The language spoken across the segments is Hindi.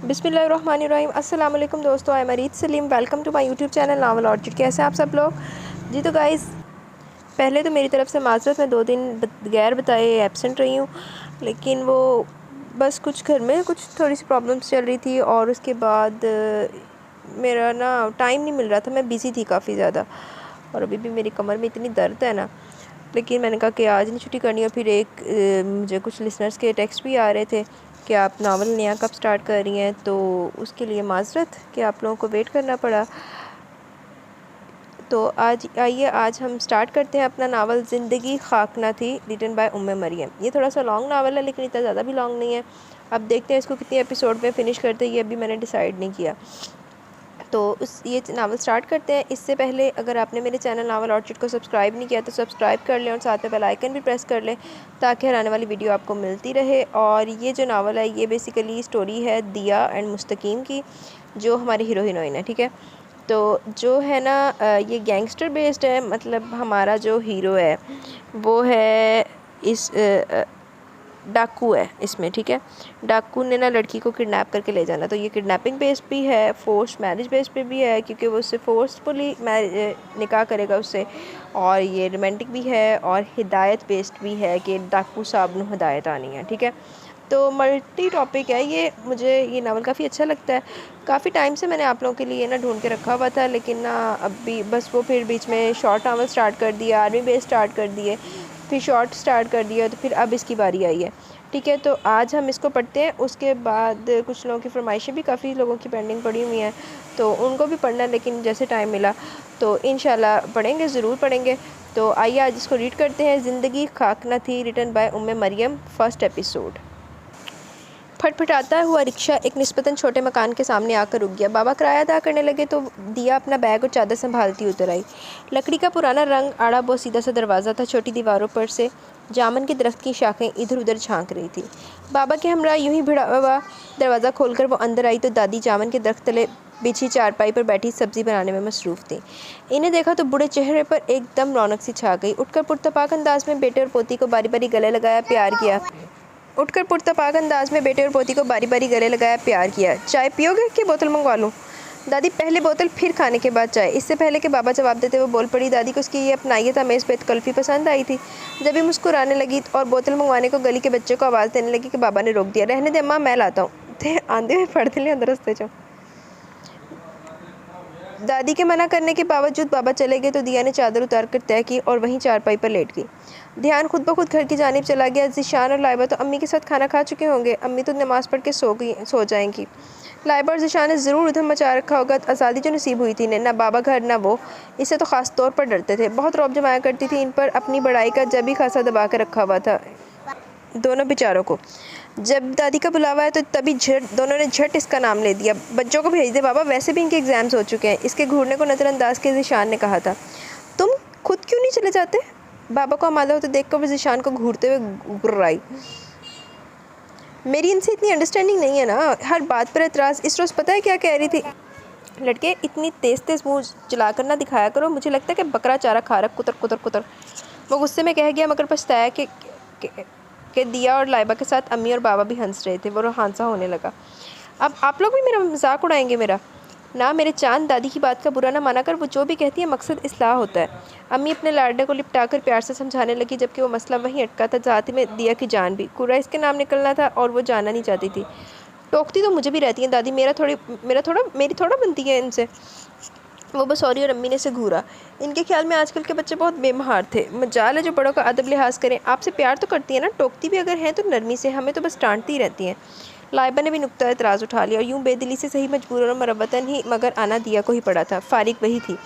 बिस्मिल्लाहिर्रहमानिर्रहीम। अस्सलाम वालेकुम दोस्तों, I am Areet Saleem. Welcome to my YouTube channel novel orchid. कैसे हैं आप सब लोग जी? तो गाइस, पहले तो मेरी तरफ से माज़रत, मैं 2 दिन बगैर बताए एब्सेंट रही हूँ, लेकिन वो बस कुछ घर में कुछ थोड़ी सी प्रॉब्लम्स चल रही थी और उसके बाद मेरा ना टाइम नहीं मिल रहा था। मैं बिज़ी थी काफ़ी ज़्यादा और अभी भी मेरी कमर में इतनी दर्द है ना, लेकिन मैंने कहा कि आज नहीं छुट्टी करनी। और फिर मुझे कुछ लिसनर्स के टेक्स्ट भी आ रहे थे कि आप नावल नया कब स्टार्ट कर रही हैं, तो उसके लिए माज़रत कि आप लोगों को वेट करना पड़ा। तो आज हम स्टार्ट करते हैं अपना नावल ज़िंदगी खाक ना थी, रिटन बाय उम्मे मरियम। ये थोड़ा सा लॉन्ग नावल है, लेकिन इतना ज़्यादा भी लॉन्ग नहीं है। अब देखते हैं इसको कितने एपिसोड में फ़िनिश करते हैं, ये अभी मैंने डिसाइड नहीं किया। तो ये नावल स्टार्ट करते हैं। इससे पहले अगर आपने मेरे चैनल नावल ऑर्चिड को सब्सक्राइब नहीं किया तो सब्सक्राइब कर लें और साथ में बेल आइकन भी प्रेस कर लें ताकि हर आने वाली वीडियो आपको मिलती रहे। और ये जो नावल है ये बेसिकली स्टोरी है दिया एंड मुस्तकीम की, जो हमारी हीरो हीरोइन है, ठीक है। तो जो है ना, ये गैंगस्टर बेस्ड है। मतलब हमारा जो हीरो है वो है इस डाकू है इसमें, ठीक है। डाकू ने ना लड़की को किडनैप करके ले जाना, तो ये किडनैपिंग बेस्ड भी है, फोर्स मैरिज बेस्ड पे भी है, क्योंकि वो उससे फोर्सफुली निकाह करेगा उससे। और ये रोमांटिक भी है और हिदायत बेस्ड भी है कि डाकू साहब ਨੂੰ हिदायत आनी है, ठीक है। तो मल्टी टॉपिक है ये। मुझे ये नावल काफ़ी अच्छा लगता है। काफ़ी टाइम से मैंने आप लोगों के लिए ना ढूंढ के रखा हुआ था, लेकिन ना अभी बस वो फिर बीच में शॉर्ट नावल स्टार्ट कर दिया, आर्मी बेस स्टार्ट कर दिए, फिर शॉर्ट स्टार्ट कर दिया, तो फिर अब इसकी बारी आई है, ठीक है। तो आज हम इसको पढ़ते हैं। उसके बाद कुछ लोगों की फरमाइशें भी काफ़ी लोगों की पेंडिंग पड़ी हुई हैं, तो उनको भी पढ़ना है, लेकिन जैसे टाइम मिला तो इंशाल्लाह पढ़ेंगे, ज़रूर पढ़ेंगे। तो आइए आज इसको रीड करते हैं। ज़िंदगी खाक ना थी, written by Umme Maryam, first episode. फटफटाता हुआ रिक्शा एक निस्बतन छोटे मकान के सामने आकर रुक गया। बाबा किराया अदा करने लगे तो दिया अपना बैग और चादर संभालती उतर आई। लकड़ी का पुराना रंग आड़ा बहुत सीधा सा दरवाज़ा था। छोटी दीवारों पर से जामुन के दरख्त की शाखें इधर उधर झांक रही थी। बाबा के हमरा यूं ही भिड़ा हुआ दरवाज़ा खोलकर वो अंदर आई तो दादी जामुन के दरख्त तले बिछी चारपाई पर बैठी सब्ज़ी बनाने में मसरूफ़ थी। इन्हें देखा तो बूढ़े चेहरे पर एकदम रौनक सी छा गई। उठकर पुरतपाक अंदाज में बेटे और पोती को बारी बारी गले लगाया, प्यार किया। प्यार किया। चाय पियोगे कि बोतल मंगवा लूँ? दादी, पहले बोतल फिर खाने के बाद चाय। इससे पहले कि बाबा जवाब देते वो बोल पड़ी। दादी को उसकी ये अपनाइयत हमेश बेतकल्फ़ी पसंद आई थी। जब भी मुस्कुराने लगी और बोतल मंगवाने को गली के बच्चे को आवाज़ देने लगी कि बाबा ने रोक दिया। रहने दे अम्मा, मैं लाता हूँ। थे आंधे हुए पढ़ते लिए अंदर रस्ते चो। दादी के मना करने के बावजूद बाबा चले गए तो दिया ने चादर उतार कर तय की और वहीं चारपाई पर लेट गई। ध्यान खुद ब खुद घर की जानिब चला गया। ज़िशान और लाइबा तो अम्मी के साथ खाना खा चुके होंगे। अम्मी तो नमाज़ पढ़ के सो जाएंगी। लाइबा और ज़िशान ने ज़रूर उधम मचा रखा होगा। आज़ादी जो नसीब हुई थी ना बाबा घर ना वो, इससे तो ख़ास तौर पर डरते थे। बहुत रौब जमाया करती थी इन पर। अपनी बड़ाई का जब ही खासा दबा कर रखा हुआ था दोनों बेचारों को। जब दादी का बुलावा है तो तभी दोनों ने झट इसका नाम ले दिया। बच्चों को भेज दे बाबा, वैसे भी इनके एग्ज़ाम्स हो चुके हैं। इसके घूरने को नज़रअंदाज के ज़िशान ने कहा था। तुम खुद क्यों नहीं चले जाते? बाबा को आमादा होते देखकर वो ज़िशान को घूरते हुए गुर्राई। मेरी इनसे इतनी अंडरस्टैंडिंग नहीं है ना, हर बात पर एतराज़। इस रोज़ पता है क्या कह रही थी? लड़के, इतनी तेज़ तेज़ मुँह चलाकर ना दिखाया करो, मुझे लगता है कि बकरा चारा खा रहा, कुतर कुतर कुतर। वो गुस्से में कह गया, मगर पछताया कि दिया और लाइबा के साथ अम्मी और बाबा भी हंस रहे थे। वो हादसा होने लगा। अब आप लोग भी मेरा मजाक उड़ाएंगे मेरा? ना मेरे चांद, दादी की बात का बुरा ना माना कर। वो जो भी कहती है मकसद इस्लाह होता है। अम्मी अपने लाडले को लिपटाकर प्यार से समझाने लगी, जबकि वो मसला वहीं अटका था। साथ में दिया की जान भी। कुर्रा इसके नाम निकलना था और वो जाना नहीं चाहती थी। टोकती तो मुझे भी रहती है दादी, मेरी थोड़ा बनती है इनसे। वो बस और अम्मी ने से घूरा। इनके ख्याल में आजकल के बच्चे बहुत बेमहार थे। मजाल है जो बड़ों का अदब लिहाज करें। आपसे प्यार तो करती है ना, टोकती भी अगर हैं तो नरमी से, हमें तो बस डांटती रहती हैं। लाइबा ने भी नुक्ता एतराज़ उठा लिया और यूं बेदिली से सही मजबूर और मरबतन ही, मगर आना दिया को ही पड़ा था। फारिग वही थी।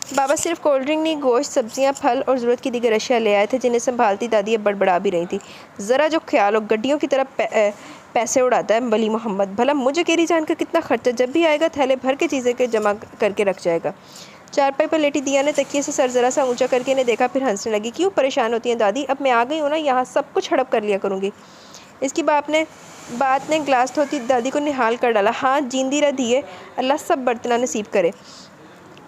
बाबा सिर्फ कोल्ड ड्रिंक नहीं, गोश्त, सब्जियां, फल और ज़रूरत की दीगर अशिया ले आए थे, जिन्हें संभालती दादी अब बड़बड़ा भी रही थी। ज़रा जो ख्याल हो, गड्डियों की तरह पैसे उड़ाता है वली मोहम्मद। भला मुझे केरी जान का कितना खर्चा, जब भी आएगा थैले भर के चीज़ें के जमा करके रख जाएगा। चारपाई पर लेटी दिया ने तकिए से सर ज़रा सा ऊंचा करके इन्हें देखा, फिर हंसने लगी। क्यों परेशान होती हैं दादी? अब मैं आ गई हूँ ना, यहाँ सब कुछ हड़प कर लिया करूँगी। इसकी बात ने गिलास धोती दादी को निहाल कर डाला। हाँ, जींदी रह दिए, अल्लाह सब बर्तना नसीब करे।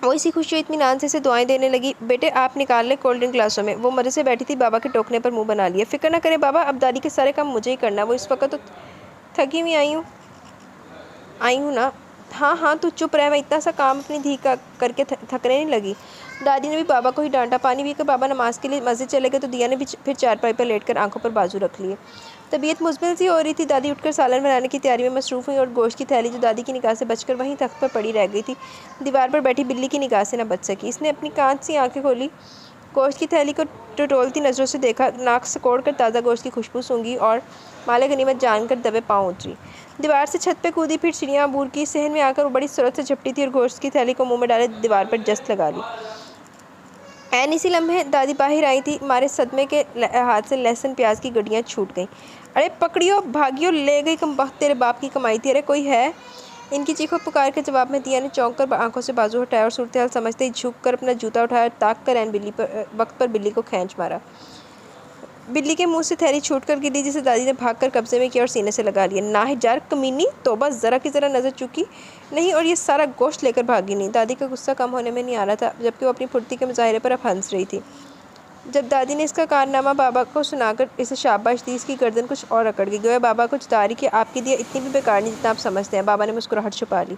वो इसी खुशी इत्मीनान से दुआएं देने लगी। बेटे आप निकाल लें कोल्ड ड्रिंक ग्लासों में। वो मज़े से बैठी थी, बाबा के टोकने पर मुंह बना लिया। फ़िक्र ना करे बाबा, अब दादी के सारे काम मुझे ही करना है। वो इस वक्त तो थकी हुई आई हूँ। आई हूँ ना। हाँ हाँ तू चुप रह, मैं इतना सा काम अपनी धी का करके थकने नहीं लगी। दादी ने भी बाबा को ही डांटा। पानी पीकर बाबा नमाज के लिए मस्जिद चले गए तो दिया ने भी फिर चारपाई पर लेटकर आंखों पर बाजू रख लिए। तबीयत मुज़मिल सी हो रही थी। दादी उठकर सालन बनाने की तैयारी में मसरूफ़ हुई और गोश्त की थैली जो दादी की निगाह से बचकर वहीं तख्त पर पड़ी रह गई थी, दीवार पर बैठी बिल्ली की निगाह से न बच सकी। इसने अपनी कांच सी आंखें खोली, गोश्त की थैली को टटोलती नज़रों से देखा, नाक सिकोड़ कर ताज़ा गोश्त की खुशबू सूंघी और माले गनीमत जानकर दबे पाँव उतरी। दीवार से छत पे कूदी, फिर सीढ़ियाँ अबूर की। सहन में आकर वो बड़ी सूरत से झपटी थी और गोश्त की थैली को मुंह में डाले दीवार पर जस्त लगा ली। ऐन इसी लम्हे दादी बाहर आई थी। मारे सदमे के हाथ से लहसुन प्याज की गड्डियाँ छूट गईं। अरे पकड़ियो, भागियो, ले गई कमबख्त, तेरे बाप की कमाई थी। अरे कोई है? इनकी चीखों पुकार के जवाब में दिया ने चौंक कर आंखों से बाजू हटाया और सूरत हाल समझते ही झुक कर अपना जूता उठाया और ताक कर ऐन बिल्ली पर वक्त पर बिल्ली को खींच मारा। बिल्ली के मुंह से थैली छूट कर गिरी, जिसे दादी ने भागकर कब्जे में किया और सीने से लगा लिया। नाहिजार कमीनी, तौबा, ज़रा की ज़रा नज़र चुकी नहीं और ये सारा गोश्त लेकर भागी नहीं। दादी का गुस्सा कम होने में नहीं आ रहा था, जबकि वो अपनी फुर्ती के मुजाहरे पर अब हंस रही थी। जब दादी ने इसका कारनामा बाबा को सुनाकर इसे शाबाश दी, इसकी गर्दन कुछ और अकड़ गई। गोया बाबा कुछ तारी कि आपकी दिया इतनी भी बेकार नहीं जितना आप समझते हैं। बाबा ने मुस्कुराहट छुपा ली।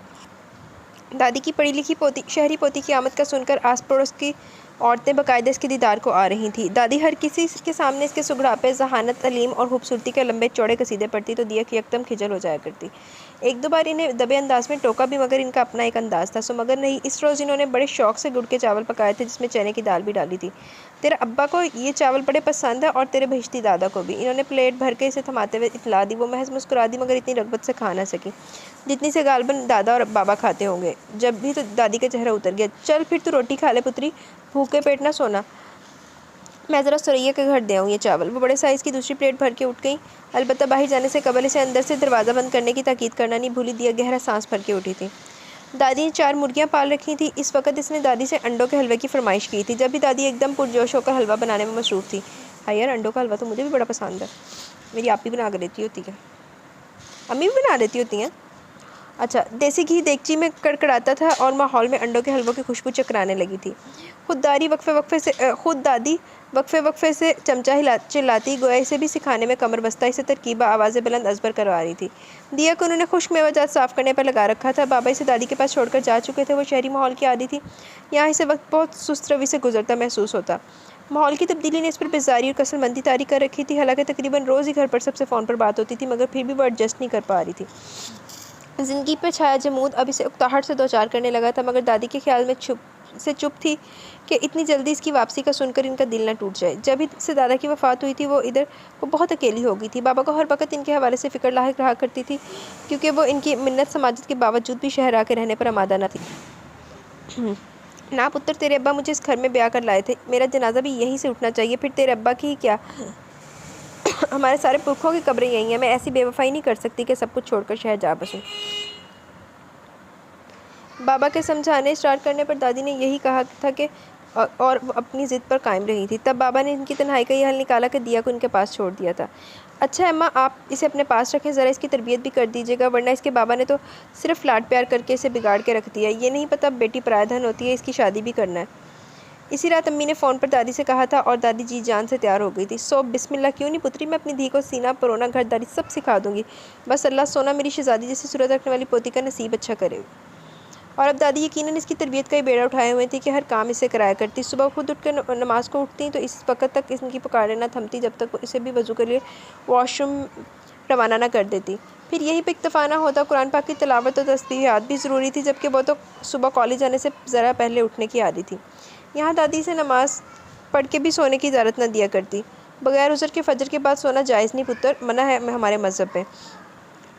दादी की पढ़ी लिखी पोती, शहरी पोती की आमद का सुनकर आस पड़ोस की औरतें बाकायदा इसके दीदार को आ रही थीं। दादी हर किसी के सामने इसके सुगड़ापे, जहानत, अलीम और खूबसूरती के लंबे चौड़े कसीदे पढ़ती तो दिया की एकदम खिजल हो जाया करती। एक दो बार इन्हें दबे अंदाज में टोका भी, मगर इनका अपना एक अंदाज था। सो मगर नहीं, इस रोज़ इन्होंने बड़े शौक से गुड़ के चावल पकाए थे, जिसमें चने की दाल भी डाली थी। तेरे अब्बा को ये चावल बड़े पसंद है और तेरे बहिश्ती दादा को भी। इन्होंने प्लेट भर के इसे थमाते हुए इतला दी। वो महज मुस्कुरा दी, मगर इतनी रगबत से खा ना सकी जितनी से गालबन दादा और बाबा खाते होंगे। जब भी तो दादी का चेहरा उतर गया। चल फिर तू रोटी खा ले पुत्री, भूखे पेट ना सोना। मैं ज़रा सुरैया के घर दे आऊँ ये चावल। वो बड़े साइज़ की दूसरी प्लेट भर के उठ गई। अलबत्ता बाहर जाने से कबल इसे अंदर से दरवाज़ा बंद करने की ताकीद करना नहीं भूली। दिया गहरा सांस भर के उठी थी। दादी ने 4 मुर्गियाँ पाल रखी थी। इस वक्त इसने दादी से अंडों के हलवे की फरमाइश की थी। जब भी दादी एकदम पुरजोश होकर हलवा बनाने में मसरूफ़ थी। हाँ यार, अंडों का हलवा तो मुझे भी बड़ा पसंद है। मेरी आप ही बना कर देती होती है, अम्मी भी बना देती होती हैं। अच्छा, देसी घी देगची में कड़कड़ाता था और माहौल में अंडों के हलवों की खुशबू चकराने लगी थी। खुद दादी वक्फे वक्फे से चमचा चिल्लाती, गोया इसे भी सिखाने में कमर बस्ता इसे तरकीबा आवाज़ें बुलंद अजबर करवा रही थी। दिया को उन्होंने खुश्क मेवाजात साफ़ करने पर लगा रखा था। बाबा इसे दादी के पास छोड़कर जा चुके थे। वो शहरी माहौल की आदी थी। यहाँ इसे वक्त बहुत सुस्त रवि से गुजरता महसूस होता। माहौल की तब्दीली ने इस पर बेजारी और कसरमंदी तारी कर रखी थी। हालांकि तकरीबन रोज़ ही घर पर सबसे फ़ोन पर बात होती थी, मगर फिर भी वो एडजस्ट नहीं कर पा रही थी। ज़िंदगी पर छाया जमूद अब इसे उकताहट से दो चार करने लगा था, मगर दादी के ख्याल में चुप थी कि इतनी जल्दी इसकी वापसी का सुनकर इनका दिल ना टूट जाए। जब इससे दादा की वफ़ात हुई थी, वो बहुत अकेली हो गई थी। बाबा को हर वक्त इनके हवाले से फ़िक्र लाहिक रहा करती थी, क्योंकि वो इनकी मिन्नत समाजत के बावजूद भी शहर आके रहने पर आमादा न थी। ना पुत्र, तेरे अब्बा मुझे इस घर में ब्याह कर लाए थे। मेरा जनाजा भी यहीं से उठना चाहिए। फिर तेरे अब्बा की ही क्या, हमारे सारे पुरखों की कब्रें यहीं हैं। मैं ऐसी बेवफाई नहीं कर सकती कि सब कुछ छोड़कर शहर जा बसूं। बाबा के समझाने स्टार्ट करने पर दादी ने यही कहा था कि और अपनी ज़िद पर कायम रही थी। तब बाबा ने इनकी तन्हाई का ये हल निकाला कि दिया को इनके पास छोड़ दिया था। अच्छा अम्मा, आप इसे अपने पास रखें, ज़रा इसकी तरबियत भी कर दीजिएगा, वरना इसके बाबा ने तो सिर्फ लाड प्यार करके इसे बिगाड़ के रख दिया। ये नहीं पता बेटी पराया धन होती है, इसकी शादी भी करना है। इसी रात अम्मी ने फ़ोन पर दादी से कहा था और दादी जी जान से तैयार हो गई थी। सो बिस्मिल्लाह, क्यों नहीं पुत्री, मैं अपनी धी को सीना परोना घरदारी सब सिखा दूँगी। बस अल्लाह सोना मेरी शहज़ादी जैसी सूरत रखने वाली पोती का नसीब अच्छा करे। और अब दादी यकीनन इसकी तरबियत का ही बेड़ा उठाए हुए थी कि हर काम इसे कराया करती। सुबह खुद उठकर नमाज को उठती तो इस वक्त तक इनकी पुकारें न थमती जब तक वो इसे भी वज़ू के लिए वॉशरूम रवाना न कर देती। फिर यही पे इक्तफ़ा ना होता। कुरान पाक की तिलावत और तस्बीहात भी ज़रूरी थी, जबकि वो तो सुबह कॉलेज जाने से ज़रा पहले उठने की आदी थी। यहाँ दादी से नमाज पढ़ के भी सोने की इजाज़त न दिया करती। बगैर उज़र के फजर के बाद सोना जायज़ नहीं पुत्र, मना है हमारे मज़हब में।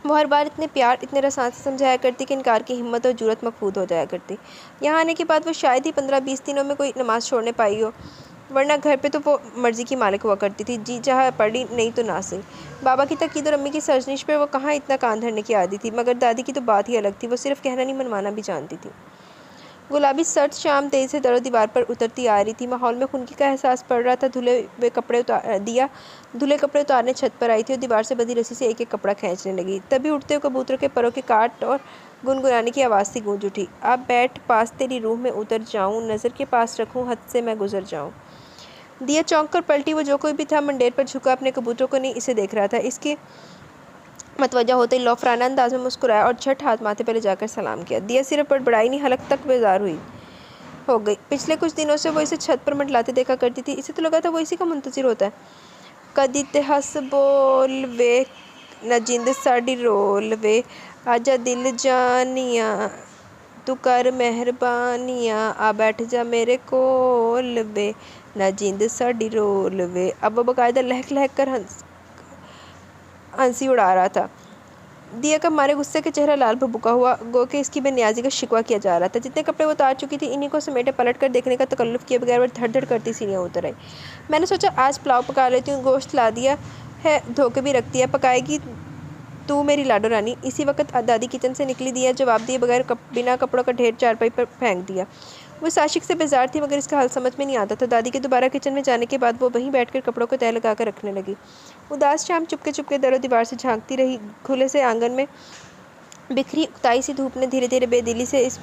वो हर बार इतने प्यार, इतने रसान से समझाया करती कि इनकार की हिम्मत और जुर्रत मफूद हो जाया करती। यहाँ आने के बाद वो शायद ही 15-20 दिनों में कोई नमाज़ छोड़ने पाई हो, वरना घर पे तो वो मर्ज़ी की मालिक हुआ करती थी। जी चाह पढ़ी, नहीं तो ना सही। बाबा की तकीद और अम्मी की सरजनिश पे वो कहाँ इतना कान धरने की आदी थी। मगर दादी की तो बात ही अलग थी। वो सिर्फ कहना नहीं मनवाना भी जानती थी। गुलाबी सर्द शाम तेज़ी से दरो दीवार पर उतरती आ रही थी। माहौल में खुनकी का एहसास पड़ रहा था। धुले कपड़े उतारने छत पर आई थी और दीवार से बंधी रस्सी से एक एक कपड़ा खींचने लगी। तभी उठते हुए कबूतरों के परों के काट और गुनगुनाने की आवाज़ सी गूंज उठी। आप बैठ, पास तेरी रूह में उतर जाऊं, नज़र के पास रखूं, हद से मैं गुजर जाऊं। दिया चौंक कर पलटी। वो जो कोई भी था मंडेर पर झुका, अपने कबूतरों को नहीं इसे देख रहा था। इसके मतवजा होते ही लौफराना अंदाज में मुस्कुराया और झट हाथ माथे पर ले जाकर सलाम किया। दिया सिर्फ बड़बड़ाई नहीं, हलक तक बेजार हो गई। पिछले कुछ दिनों से वो इसे छत पर मंडलाते देखा करती थी। इसे तो लगा था वो इसी का मुंतजिर होता है। कदी ते हस बोल वे न जिंद साड़ी रोल वे, आजा दिल जानिया तू कर मेहरबानिया, आ बैठ जा मेरे कोल वे न जिंद साड़ी रोल वे। अब वो बाकायदा लहक लहक कर हंसी उड़ा रहा था। दिया का मारे गुस्से के चेहरा लाल भभुका हुआ, गो के इसकी बेनियाजी का शिकवा किया जा रहा था। जितने कपड़े वो उतार चुकी थी इन्हीं को समेटे पलट कर देखने का तकल्लुफ़ किए बगैर वो धड़ धड़ करती सीढ़ियाँ उतर आई। मैंने सोचा आज पुलाव पका लेती हूँ, गोश्त ला दिया है, धो के भी रख दिया, पकाएगी तू मेरी लाडो रानी। इसी वक्त दादी किचन से निकली। दिया जवाब दिए बगैर बिना कपड़ों का ढेर चारपाई पर फेंक दिया। वो इस आशिक से बेजार थी मगर इसका हाल समझ में नहीं आता था। दादी के दोबारा किचन में जाने के बाद वो वहीं बैठकर कपड़ों को तय लगा कर रखने लगी। उदास शाम चुपके चुपके दरो दीवार से झांकती रही। खुले से आंगन में बिखरी उकताई सी धूप ने धीरे धीरे बेदिली से इस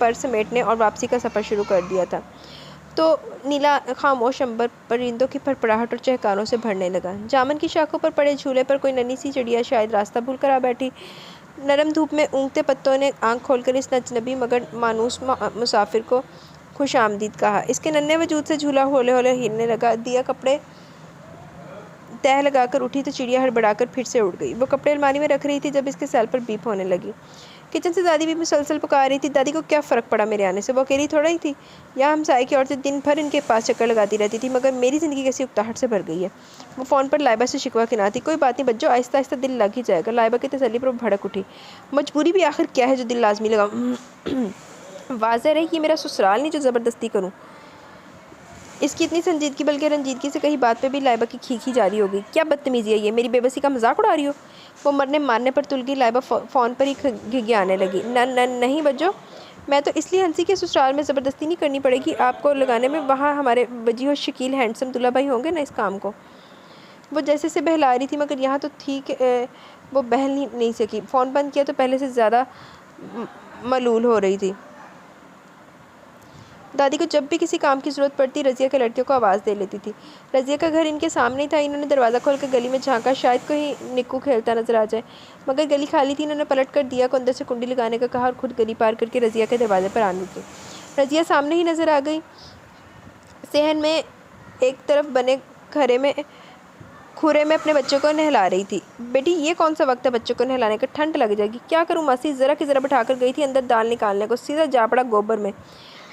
पर समेटने और वापसी का सफ़र शुरू कर दिया था। तो नीला खामोश अंबर परिंदों की फड़फड़ाहट और चहकारों से भरने लगा। जामन की शाखों पर पड़े झूले पर कोई नन्ही सी चिड़िया शायद रास्ता भूल कर आ बैठी। नरम धूप में ऊँगते पत्तों ने आंख खोलकर इस अजनबी मगर मानूस मुसाफिर को खुश आमदीद कहा। इसके नन्हे वजूद से झूला हौले हौले हिलने लगा। दिया कपड़े तह लगाकर उठी तो चिड़िया हड़बड़ाकर फिर से उड़ गई। वो कपड़े अलमारी में रख रही थी जब इसके सैल पर बीप होने लगी। किचन से दादी भी मुसलसल पुकार रही थी। दादी को क्या फ़र्क पड़ा मेरे आने से, वो अकेली थोड़ा ही थी। यहाँ हमसाए की औरतें दिन भर इनके पास चक्कर लगाती रहती थी मगर मेरी ज़िंदगी कैसी उकताहट से भर गई है। वो फ़ोन पर लाइबा से शिकवा की ना थी। कोई बात नहीं बच्चों, आहिस्ता आहिस्ता दिल लग ही जाएगा। लाइबा की तसल्ली पर वो भड़क उठी। मजबूरी भी आखिर क्या है जो दिल लाजमी लगा। वाज़ह रही कि मेरा ससुराल नहीं जो ज़बरदस्ती करूँ। इसकी इतनी संजीदगी बल्कि रंजीदगी से कहीं बात पे भी लाइबा की खीखी जारी हो गई। क्या बदतमीज़ी है ये, मेरी बेबसी का मजाक उड़ा रही हो। वो मरने मारने पर तुल गई। लाइबा फ़ोन पर ही घिघियाने लगी। नहीं बज्जो, मैं तो इसलिए हंसी के ससुराल में ज़बरदस्ती नहीं करनी पड़ेगी आपको लगाने में। वहाँ हमारे वजी और शकील हैंडसम दूल्हा भाई होंगे ना इस काम को। वो जैसे से बहला रही थी मगर यहाँ तो ठीक वो बहल नहीं सकी। फ़ोन बंद किया तो पहले से ज़्यादा मलूल हो रही थी। दादी को जब भी किसी काम की ज़रूरत पड़ती रज़िया के लड़कियों को आवाज़ दे लेती थी। रज़िया का घर इनके सामने ही था। इन्होंने दरवाज़ा खोलकर गली में झांका, शायद कोई निक्कू खेलता नजर आ जाए मगर गली खाली थी। इन्होंने पलट कर दिया को अंदर से कुंडी लगाने का कहा और खुद गली पार करके रज़िया के दरवाजे पर आने लगी। रज़िया सामने ही नज़र आ गई। सहन में एक तरफ बने खुरे में अपने बच्चों को नहला रही थी। बेटी ये कौन सा वक्त है बच्चों को नहलाने का, ठंड लग जाएगी। क्या करूँ मासी, ज़रा की ज़रा बैठाकर गई थी अंदर दाल निकालने को, सीधा जा पड़ा गोबर में।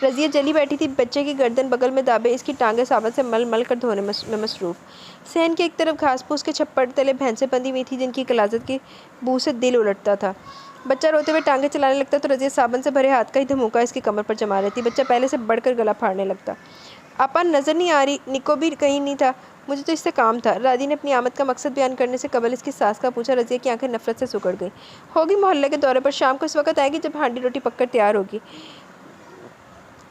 रज़िया जली बैठी थी, बच्चे की गर्दन बगल में दाबे इसकी टांगें साबुन से मल मल कर धोने में मसरूफ़। सहन के एक तरफ घास फूस के छप्पर तले भैंसें बंधी हुई थी जिनकी कलाजत की बू से दिल उलटता था। बच्चा रोते हुए टांगें चलाने लगता तो रज़िया साबुन से भरे हाथ का ही धमूका इसकी कमर पर जमा लेती। बच्चा पहले से बढ़कर गला फाड़ने लगता। आपा नज़र नहीं आ रही, निको भी कहीं नहीं था, मुझे तो इससे काम था। दादी ने अपनी आमद का मकसद बयान करने से कबल इसकी सास का पूछा। रज़िया की आंखें नफरत से सुकड़ गई। होगी मोहल्ले के दौरे पर, शाम को इस वक्त आएगी जब हांडी रोटी पककर तैयार होगी।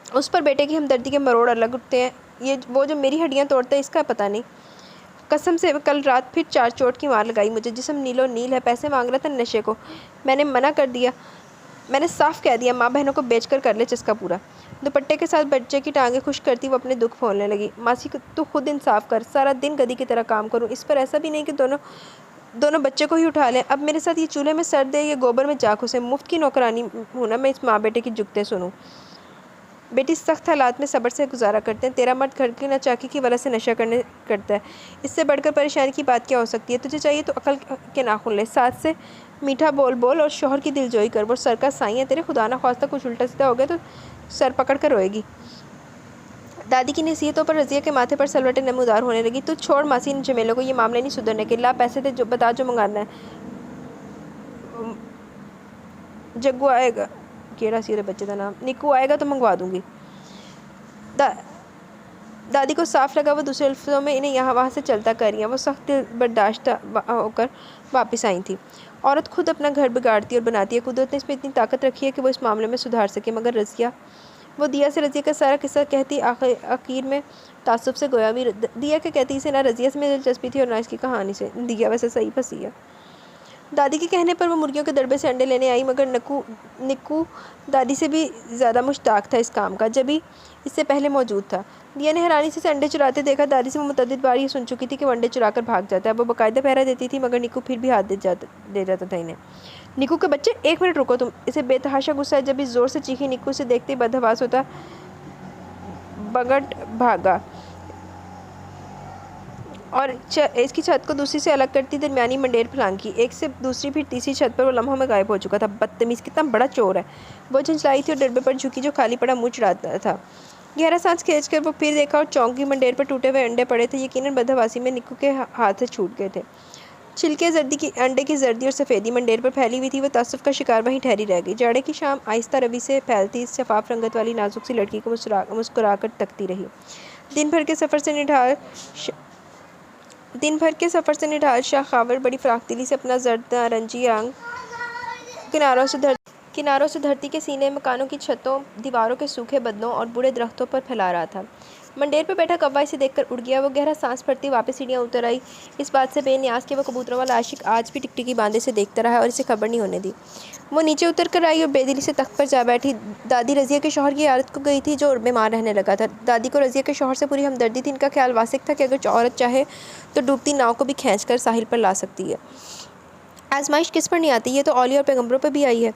उस पर बेटे की हमदर्दी के मरोड़ अलग उठते हैं। ये वो जो मेरी हड्डियाँ तोड़ता है इसका पता नहीं। कसम से कल रात फिर 4 चोट की मार लगाई मुझे। जिस्म नीलो नील है, पैसे मांग रहा था नशे को, मैंने मना कर दिया। मैंने साफ कह दिया माँ बहनों को बेचकर कर ले चस्का पूरा। दुपट्टे के साथ बच्चे की टांगें खुश करती वो अपने दुख फोड़ने लगी। मासी को तू खुद इंसाफ कर, सारा दिन गधी की तरह काम करूँ, इस पर ऐसा भी नहीं कि दोनों बच्चे को ही उठा लें। अब मेरे साथ ये चूल्हे में सर दे, ये गोबर में जा घुसे, मुफ्त की नौकरानी हूँ ना मैं, इस माँ बेटे की जुगते सुनूँ। बेटी सख्त हालात में सब्र से गुजारा करते हैं। तेरा मर्द घर की न चाकी की वजह से नशा करता है, इससे बढ़कर परेशानी की बात क्या हो सकती है। तुझे चाहिए तो अकल के नाखून ले, साथ से मीठा बोल और शोहर की दिलजोई कर। वो सर का साईं है तेरे, खुदा ना ख्वास्ता कुछ उल्टा सीधा हो गया तो सर पकड़ कर रोएगी। दादी की नसीहतों पर रज़िया के माथे पर सलवटें नमूदार होने लगी। तू छोड़ मासी इन झमेलों को, ये मामले नहीं सुधरने के। ला पैसे दे, जो बता जो मंगाना है। जग्गू आएगा, केड़ा सी बच्चे का नाम, निक्कू आएगा तो मंगवा दूंगी। दादी को साफ लगा वो दूसरे अल्फाजों में इन्हें यहाँ वहाँ से चलता कर रही हैं। वो सख्त बर्दाश्त होकर वापस आई थी। औरत खुद अपना घर बिगाड़ती और बनाती है। कुदरत ने इसमें इतनी ताकत रखी है कि वो इस मामले में सुधार सके। मगर रज़िया, वो दिया से रज़िया का सारा किस्सा कहती आखिर में तासुब से गोया भी। दिया के कहती से ना रज़िया से मेरी दिलचस्पी थी और ना इसकी कहानी से। दिया वैसे सही फंसी है। दादी के कहने पर वो मुर्गियों के दड़बे से अंडे लेने आई, मगर निक्कू दादी से भी ज़्यादा मुश्ताक था इस काम का, जब भी इससे पहले मौजूद था। दिया ने हैरानी से अंडे चुराते देखा। दादी से वो मुतअद्दिद बार ये सुन चुकी थी कि वो अंडे चुरा कर भाग जाता है। वो बाकायदा पहरा देती थी, मगर निक्कू फिर भी हाथ दे जाता था इन्हें। निक्कू के बच्चे, 1 मिनट रुको तुम। इसे बेतहाशा गुस्सा है। जब इस ज़ोर से चीखी, निक्कू से देखते ही बदहवास होता बगट भागा और इसकी छत को दूसरी से अलग करती दरमियानी मंडेर फलांगी। एक से दूसरी फिर तीसरी छत पर वो लम्हों में गायब हो चुका था। बदतमीज़, कितना बड़ा चोर है। वो झंझलाई थी और डरबे पर झुकी जो खाली पड़ा मुँह चढ़ाता था। गहरा सांस खींचकर वो फिर देखा और चौंकी। मंडेर पर टूटे हुए अंडे पड़े थे। यकीनन बदहवासी में निक्कू के हाथ से छूट गए थे। छिलके जर्दी की अंडे की जर्दी और सफ़ेदी मंडेर पर फैली हुई थी। वो तासुफ का शिकार वहीं ठहरी रह गई। जाड़े की शाम आहिस्ता रवि से फैलती इस शफाफ रंगत वाली नाजुक सी लड़की को मुस्कुरा कर तकती रही। दिन भर के सफ़र से निढाल शाह खावर बड़ी फराखदिली से अपना जर्द नारंगी रंग किनारों से धरती के सीने, मकानों की छतों, दीवारों के सूखे बदनों और बूढ़े दरख्तों पर फैला रहा था। मंडेर पर बैठा कौवा इसे देखकर उड़ गया। वो गहरा सांस भरती वापस सीढ़ियाँ उतर आई, इस बात से बेनियाज कि वो कबूतरों वाला आशिक आज भी टिकटिकी बांधे से देखता रहा और इसे खबर नहीं होने दी। वो नीचे उतर कर आई और बेदिली से तख्त पर जा बैठी। दादी रज़िया के शौहर की आदत को गई थी, जो बीमार रहने लगा था। दादी को रज़िया के शौहर से पूरी हमदर्दी थी। इनका ख्याल वासिक था कि अगर औरत चाहे तो डूबती नाव को भी खींच कर साहिल पर ला सकती है। आजमाइश किस पर नहीं आती, ये तो औलिया और पैगम्बरों पर भी आई है।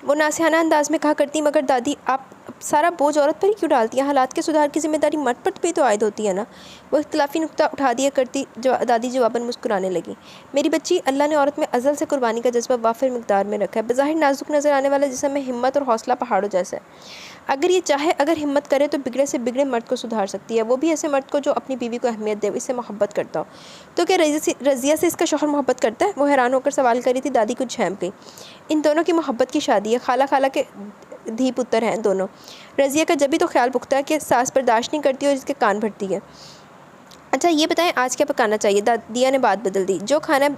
वो नासिहाना अंदाज में कहा करती, मगर दादी आप सारा बोझ औरत पर ही क्यों डालती हैं? हालात के सुधार की जिम्मेदारी मर्द पर भी तो आयद होती है ना। वो इख्तलाफी नुक्ता उठा दिया करती। दादी जवाबन मुस्कुराने लगी। मेरी बच्ची, अल्लाह ने औरत में अज़ल से कुर्बानी का जज्बा वाफिर मिकदार में रखा है। बज़ाहिर नाजुक नज़र आने वाला जिस्म में हिम्मत और हौसला पहाड़ों जैसा है। अगर ये चाहे, अगर हिम्मत करे तो बिगड़े से बिगड़े मर्द को सुधार सकती है। वो भी ऐसे मर्द को जो अपनी बीवी को अहमियत दे, इससे मोहब्बत करता हो। तो क्या रज़िया से इसका शौहर मोहब्बत करता है? वो हैरान होकर सवाल करी थी। दादी कुछ झैम गई। इन दोनों की मोहब्बत की शादी है। खाला के धी पुत्र हैं दोनों। रज़िया का जब भी तो ख्याल पुख्ता है कि सास बर्दाश्त नहीं करती और इसके कान भरती है। अच्छा ये बताएं आज क्या पकाना चाहिए? दिया ने बात बदल दी। जो खाना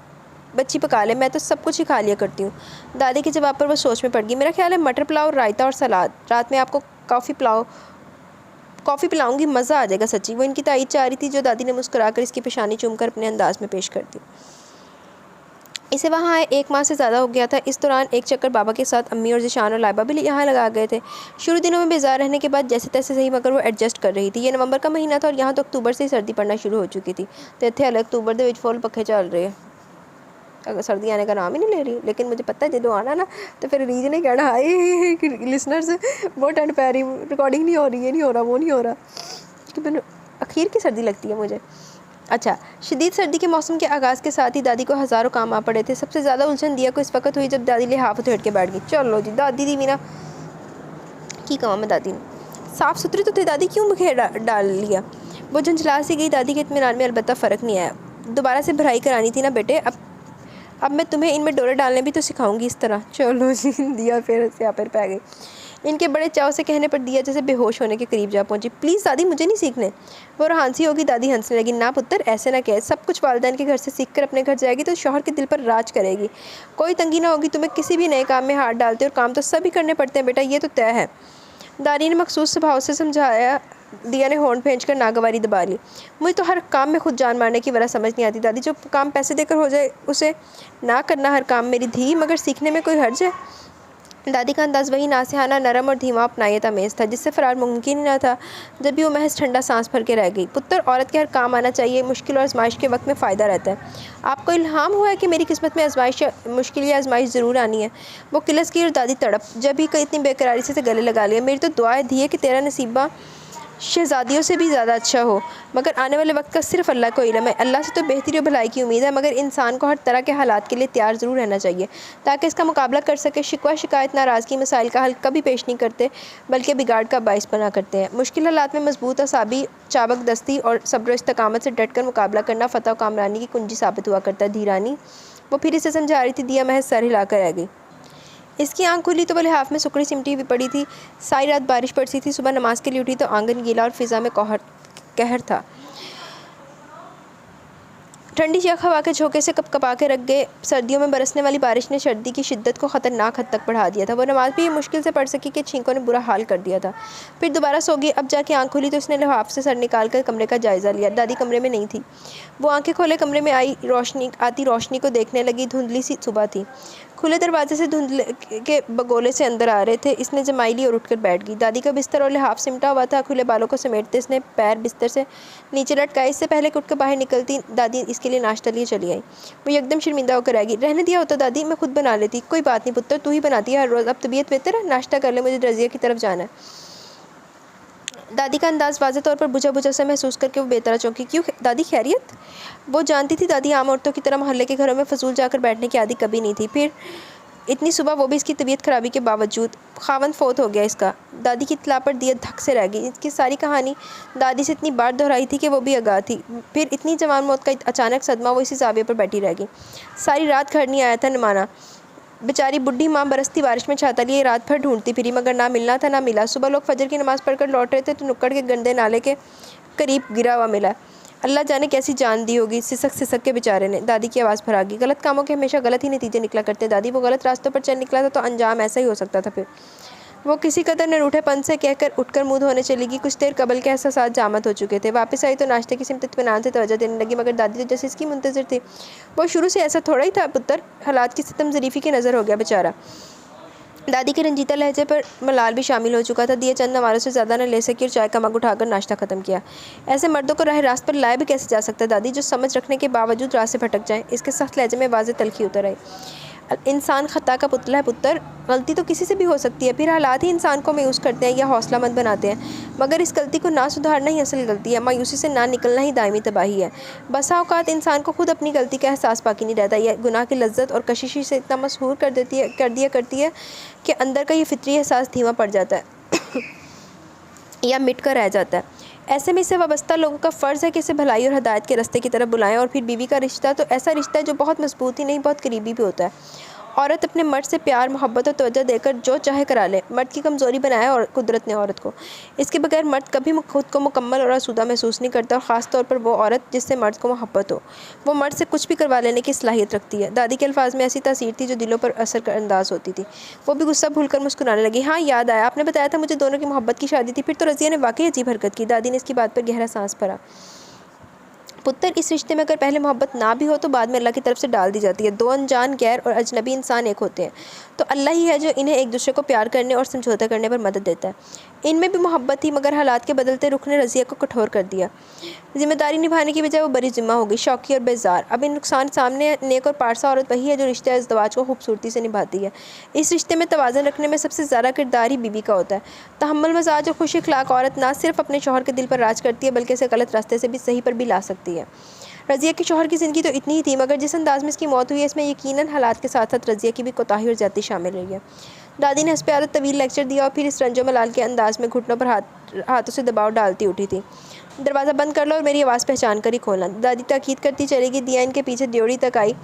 बच्ची पका ले, मैं तो सब कुछ ही खा लिया करती हूँ। दादी के जवाब पर वो सोच में पड़ गई। मेरा ख्याल है मटर पुलाव, रायता और सलाद। रात में आपको कॉफ़ी पिलाऊंगी, मज़ा आ जाएगा सच्ची। वो इनकी तारीफ चाह रही थी, जो दादी ने मुस्कुराकर इसकी पेशानी चूमकर अपने अंदाज में पेश कर दी। इसे वहाँ आए 1 माह से ज़्यादा हो गया था। इस दौरान एक चक्कर बाबा के साथ अम्मी और ज़िशान और लाइबा भी यहाँ लगा गए थे। शुरू दिनों में बेजार रहने के बाद जैसे तैसे सही, मगर वो एडजस्ट कर रही थी। ये नवंबर का महीना था और यहाँ तो अक्टूबर से ही सर्दी पड़ना शुरू हो चुकी थी। तो इतने अलग अक्टूबर के फुल पखे चल रहे हैं। अगर सर्दी आने का नाम ही नहीं ले रही, लेकिन मुझे पता है जो आना ना तो फिर रीज नहीं कहना हाय लिसनर्स बहुत ठंड पै रही, रिकॉर्डिंग नहीं हो रही, ये नहीं हो रहा, वो नहीं हो रहा, कि मैंने आखिर की सर्दी लगती है मुझे। अच्छा, शदीद सर्दी के मौसम के आगाज़ के साथ ही दादी को हज़ारों काम आ पड़े थे। सबसे ज़्यादा उलझन दिया को इस वक्त हुई जब दादी लिहाफ उठेड़ के बैठ गई। चलो जी दादी दी मीना की कहा मैं दादी ने साफ़ सुथरी तो थे दादी, क्यों बखेर डाल लिया? वो झंझला सी गई। दादी के इत्मीनान में अलबत्ता फ़र्क नहीं आया। दोबारा से भराई करानी थी ना बेटे, अब मैं तुम्हें इनमें डोरे डालने भी तो सिखाऊंगी इस तरह। चलो जी दिया फिर से आप पै गई। इनके बड़े चाव से कहने पर दिया जैसे बेहोश होने के करीब जा पहुंची। प्लीज़ दादी मुझे नहीं सीखने। वो रोहानसी होगी। दादी हंसने लगी। ना पुत्र ऐसे ना कह, सब कुछ वालिदैन के घर से सीख कर अपने घर जाएगी तो शौहर के दिल पर राज करेगी। कोई तंगी ना होगी तुम्हें किसी भी नए काम में हाथ डालते, और काम तो सभी करने पड़ते हैं बेटा, ये तो तय है। दादी ने मखसूस स्वभाव से समझाया। दिया ने होंठ भेंच कर नागवारी दबा ली। मुझे तो हर काम में खुद जान मारने की वजह समझ नहीं आती दादी। जो काम पैसे देकर हो जाए उसे ना करना हर काम मेरी धी, मगर सीखने में कोई हर्ज है? दादी का अंदाज़ वही नासिहाना, नरम और धीमा अपनायत आमेज़ था जिससे फ़रार मुमकिन ही ना था। जब भी वो महज ठंडा सांस भर के रह गई। पुत्र, औरत के हर काम आना चाहिए। मुश्किल और आजमाइश के वक्त में फ़ायदा रहता है। आपको इल्हाम हुआ है कि मेरी किस्मत में आजमाइश, मुश्किल या आजमाइश ज़रूर आनी है। वो किलस की और दादी तड़प। जब भी इतनी बेकरारी से गले लगा लिया। मेरी तो दुआ है धी कि तेरा नसीबा शहज़ादियों से भी ज़्यादा अच्छा हो, मगर आने वाले वक्त का सिर्फ अल्लाह को इल्म है। अल्लाह से तो बेहतरी और भलाई की उम्मीद है, मगर इंसान को हर तरह के हालात के लिए तैयार ज़रूर रहना चाहिए ताकि इसका मुकाबला कर सके। शिकवा शिकायत नाराज़गी मसाइल का हल कभी पेश नहीं करते, बल्कि बिगाड़ का बाइस बना करते हैं। मुश्किल हालात में मजबूत असाबी, चाबक दस्ती और सब्र इस्तकामत से डट कर मुकाबला करना फ़तह और कामरानी की कुंजी साबित हुआ करता है। धीरानी वो फिर इसे समझा रही थी। दिया महज सर हिलाकर रह गई। इसकी आंख खुली तो वो लिहाफ में सुकड़ी सिमटी हुई पड़ी थी। सारी रात बारिश पड़ती थी। सुबह नमाज के लिए उठी तो आंगन गीला और फिज़ा में कहर था। ठंडी यख हवा के झोंके से कपकपा के रख गए। सर्दियों में बरसने वाली बारिश ने सर्दी की शिद्दत को ख़तरनाक हद तक बढ़ा दिया था। वो नमाज भी मुश्किल से पढ़ सकी कि छींकों ने बुरा हाल कर दिया था। फिर दोबारा सो गई। अब जाके आँख खुली तो उसने लिहाफ से सर निकाल कर कमरे का जायज़ा लिया। दादी कमरे में नहीं थी। वो आंखें खोले कमरे में आती रोशनी को देखने लगी। धुंधली सी सुबह थी। खुले दरवाजे से धुंधले के बगोले से अंदर आ रहे थे। इसने जमाई ली और उठकर बैठ गई। दादी का बिस्तर और लिहाफ सिमटा हुआ था। खुले बालों को समेटते इसने पैर बिस्तर से नीचे लटकाए। इससे पहले कि उठकर बाहर निकलती दादी इसके लिए नाश्ता लिए चली आई। वो एकदम शर्मिंदा होकर आएगी। रहने दिया होता दादी, मैं खुद बना लेती। कोई बात नहीं पुत्र, तू ही बनाती है हर रोज़। अब तबीयत बेहतर है? नाश्ता कर ले, मुझे रज़िया की तरफ जाना है। दादी का अंदाज़ वाज़े तौर पर बुझा बुझा सा महसूस करके वो बेतरा चौंकी। क्यों दादी, खैरियत? वो जानती थी दादी आम औरतों की तरह मोहल्ले के घरों में फजूल जाकर बैठने की आदि कभी नहीं थी। फिर इतनी सुबह, वो भी इसकी तबीयत खराबी के बावजूद। खावंद फोत हो गया इसका। दादी की इत्तला पर दिया धक से रह गई। इसकी सारी कहानी दादी से इतनी बार दोहराई थी कि वो भी आगाह थी। फिर इतनी जवान मौत का अचानक सदमा, वो इसी ज़ाविये पर बैठी रह गई। सारी रात घर नहीं आया था नमाना। बेचारी बुढ़ी माँ बरसती बारिश में छाता लिए रात भर ढूंढती फिरी, मगर ना मिलना था ना मिला। सुबह लोग फजर की नमाज़ पढ़कर लौट रहे थे तो नुक्कड़ के गंदे नाले के करीब गिरा हुआ मिला। अल्लाह जाने कैसी जान दी होगी सिसक सिसक के बेचारे ने। दादी की आवाज़ भरा गई। गलत कामों के हमेशा गलत ही नतीजे निकला करते दादी। वो गलत रास्तों पर चल निकला था तो अंजाम ऐसा ही हो सकता था। फिर वो किसी कदर निरूठेपन से कहकर उठकर मुँह धोने चली गई। कुछ देर कबल के एहसास जामत हो चुके थे। वापस आई तो नाश्ते की सिमत इत्मीनान से तवज्जो देने लगी, मगर दादी तो जैसे इसकी मुंतज़िर थी। वो शुरू से ऐसा थोड़ा ही था पुत्र। हालात की सितम ज़रीफ़ी की नज़र हो गया बेचारा। दादी के रंजीता लहजे पर मलाल भी शामिल हो चुका था। दिए चंद नवारों से ज़्यादा न ले सकी और चाय का मग उठाकर नाश्ता ख़त्म किया। ऐसे मर्दों को राह रास्त पर लाया भी कैसे जा सकता है दादी, जो समझ रखने के बावजूद राह से भटक जाएं? इसके सख्त लहजे में वाज़े तलखी उतर आई। इंसान खता का पुतला है पुत्र। गलती तो किसी से भी हो सकती है। फिर हालात ही इंसान को मायूस करते हैं या हौसलामंद बनाते हैं, मगर इस गलती को ना सुधारना ही असल गलती है। मायूसी से ना निकलना ही दायमी तबाही है। बसा औकात इंसान को खुद अपनी गलती का एहसास बाकी नहीं रहता। यह गुनाह की लज्जत और कशिश से इतना मशहूर कर दिया करती है कि अंदर का ये फितरी एहसास धीमा पड़ जाता है या मिट कर रह जाता है। ऐसे में इससे वाबस्ता लोगों का फ़र्ज़ है कि इसे भलाई और हदायत के रास्ते की तरफ बुलाएं। और फिर बीवी का रिश्ता तो ऐसा रिश्ता है जो बहुत मजबूत ही नहीं, बहुत करीबी भी होता है। औरत अपने मर्द से प्यार मोहब्बत और तवज्जो देकर जो चाहे करा ले। मर्द की कमज़ोरी बनाया और कुदरत ने औरत को। इसके बगैर मर्द कभी खुद को मुकम्मल और आसूदा महसूस नहीं करता, और ख़ास तौर पर वो औरत जिससे मर्द को मोहब्बत हो। वो मर्द से कुछ भी करवा लेने की सलाहियत रखती है। दादी के अल्फाज में ऐसी तासीर थी जो दिलों पर असर अंदाज होती थी। वो भी गुस्सा भूलकर मुस्कुराने लगी। हाँ याद आया, आपने बताया था मुझे दोनों की मोहब्बत की शादी थी। फिर तो रज़िया ने वाकई अजीब हरकत की। दादी ने इसकी बात पर गहरा सांस भरा। पुत्र, इस रिश्ते में अगर पहले मोहब्बत ना भी हो तो बाद में अल्लाह की तरफ से डाल दी जाती है। दो अनजान गैर और अजनबी इंसान एक होते हैं तो अल्लाह ही है जो इन्हें एक दूसरे को प्यार करने और समझौता करने पर मदद देता है। इनमें भी मोहब्बत थी, मगर हालात के बदलते रुख ने रज़िया को कठोर कर दिया। जिम्मेदारी निभाने की बजाय वो बड़ी जिम्मा हो गई, शौकी और बेजार। अब इन नुकसान सामने नेक और पारसा औरत वही है जो रिश्ते इज़्दवाज को खूबसूरती से निभाती है। इस रिश्ते में तवाज़ुन रखने में सबसे ज़्यादा किरदार ही बीवी का होता है। तहम्मुल मज़ाज और खुश अखलाक औरत ना सिर्फ अपने शौहर के दिल पर राज करती है, बल्कि इसे गलत रास्ते से भी सही पर भी ला सकती है। रज़िया के शौहर की ज़िंदगी तो इतनी ही थी, मगर जिस अंदाज़ में इसकी मौत हुई है इसमें यकीनन हालात के साथ साथ रज़िया की भी कोताही और ज़्यादती शामिल रही है। दादी ने इस पर आदत तवील लेक्चर दिया और फिर इस रंजो मलाल के अंदाज़ में घुटनों पर हाथों से दबाव डालती उठी थी। दरवाज़ा बंद कर लो और मेरी आवाज़ पहचान कर ही खोलना। दादी ताकीद करती चलेगी। दिया इनके पीछे ड्योड़ी तक आई,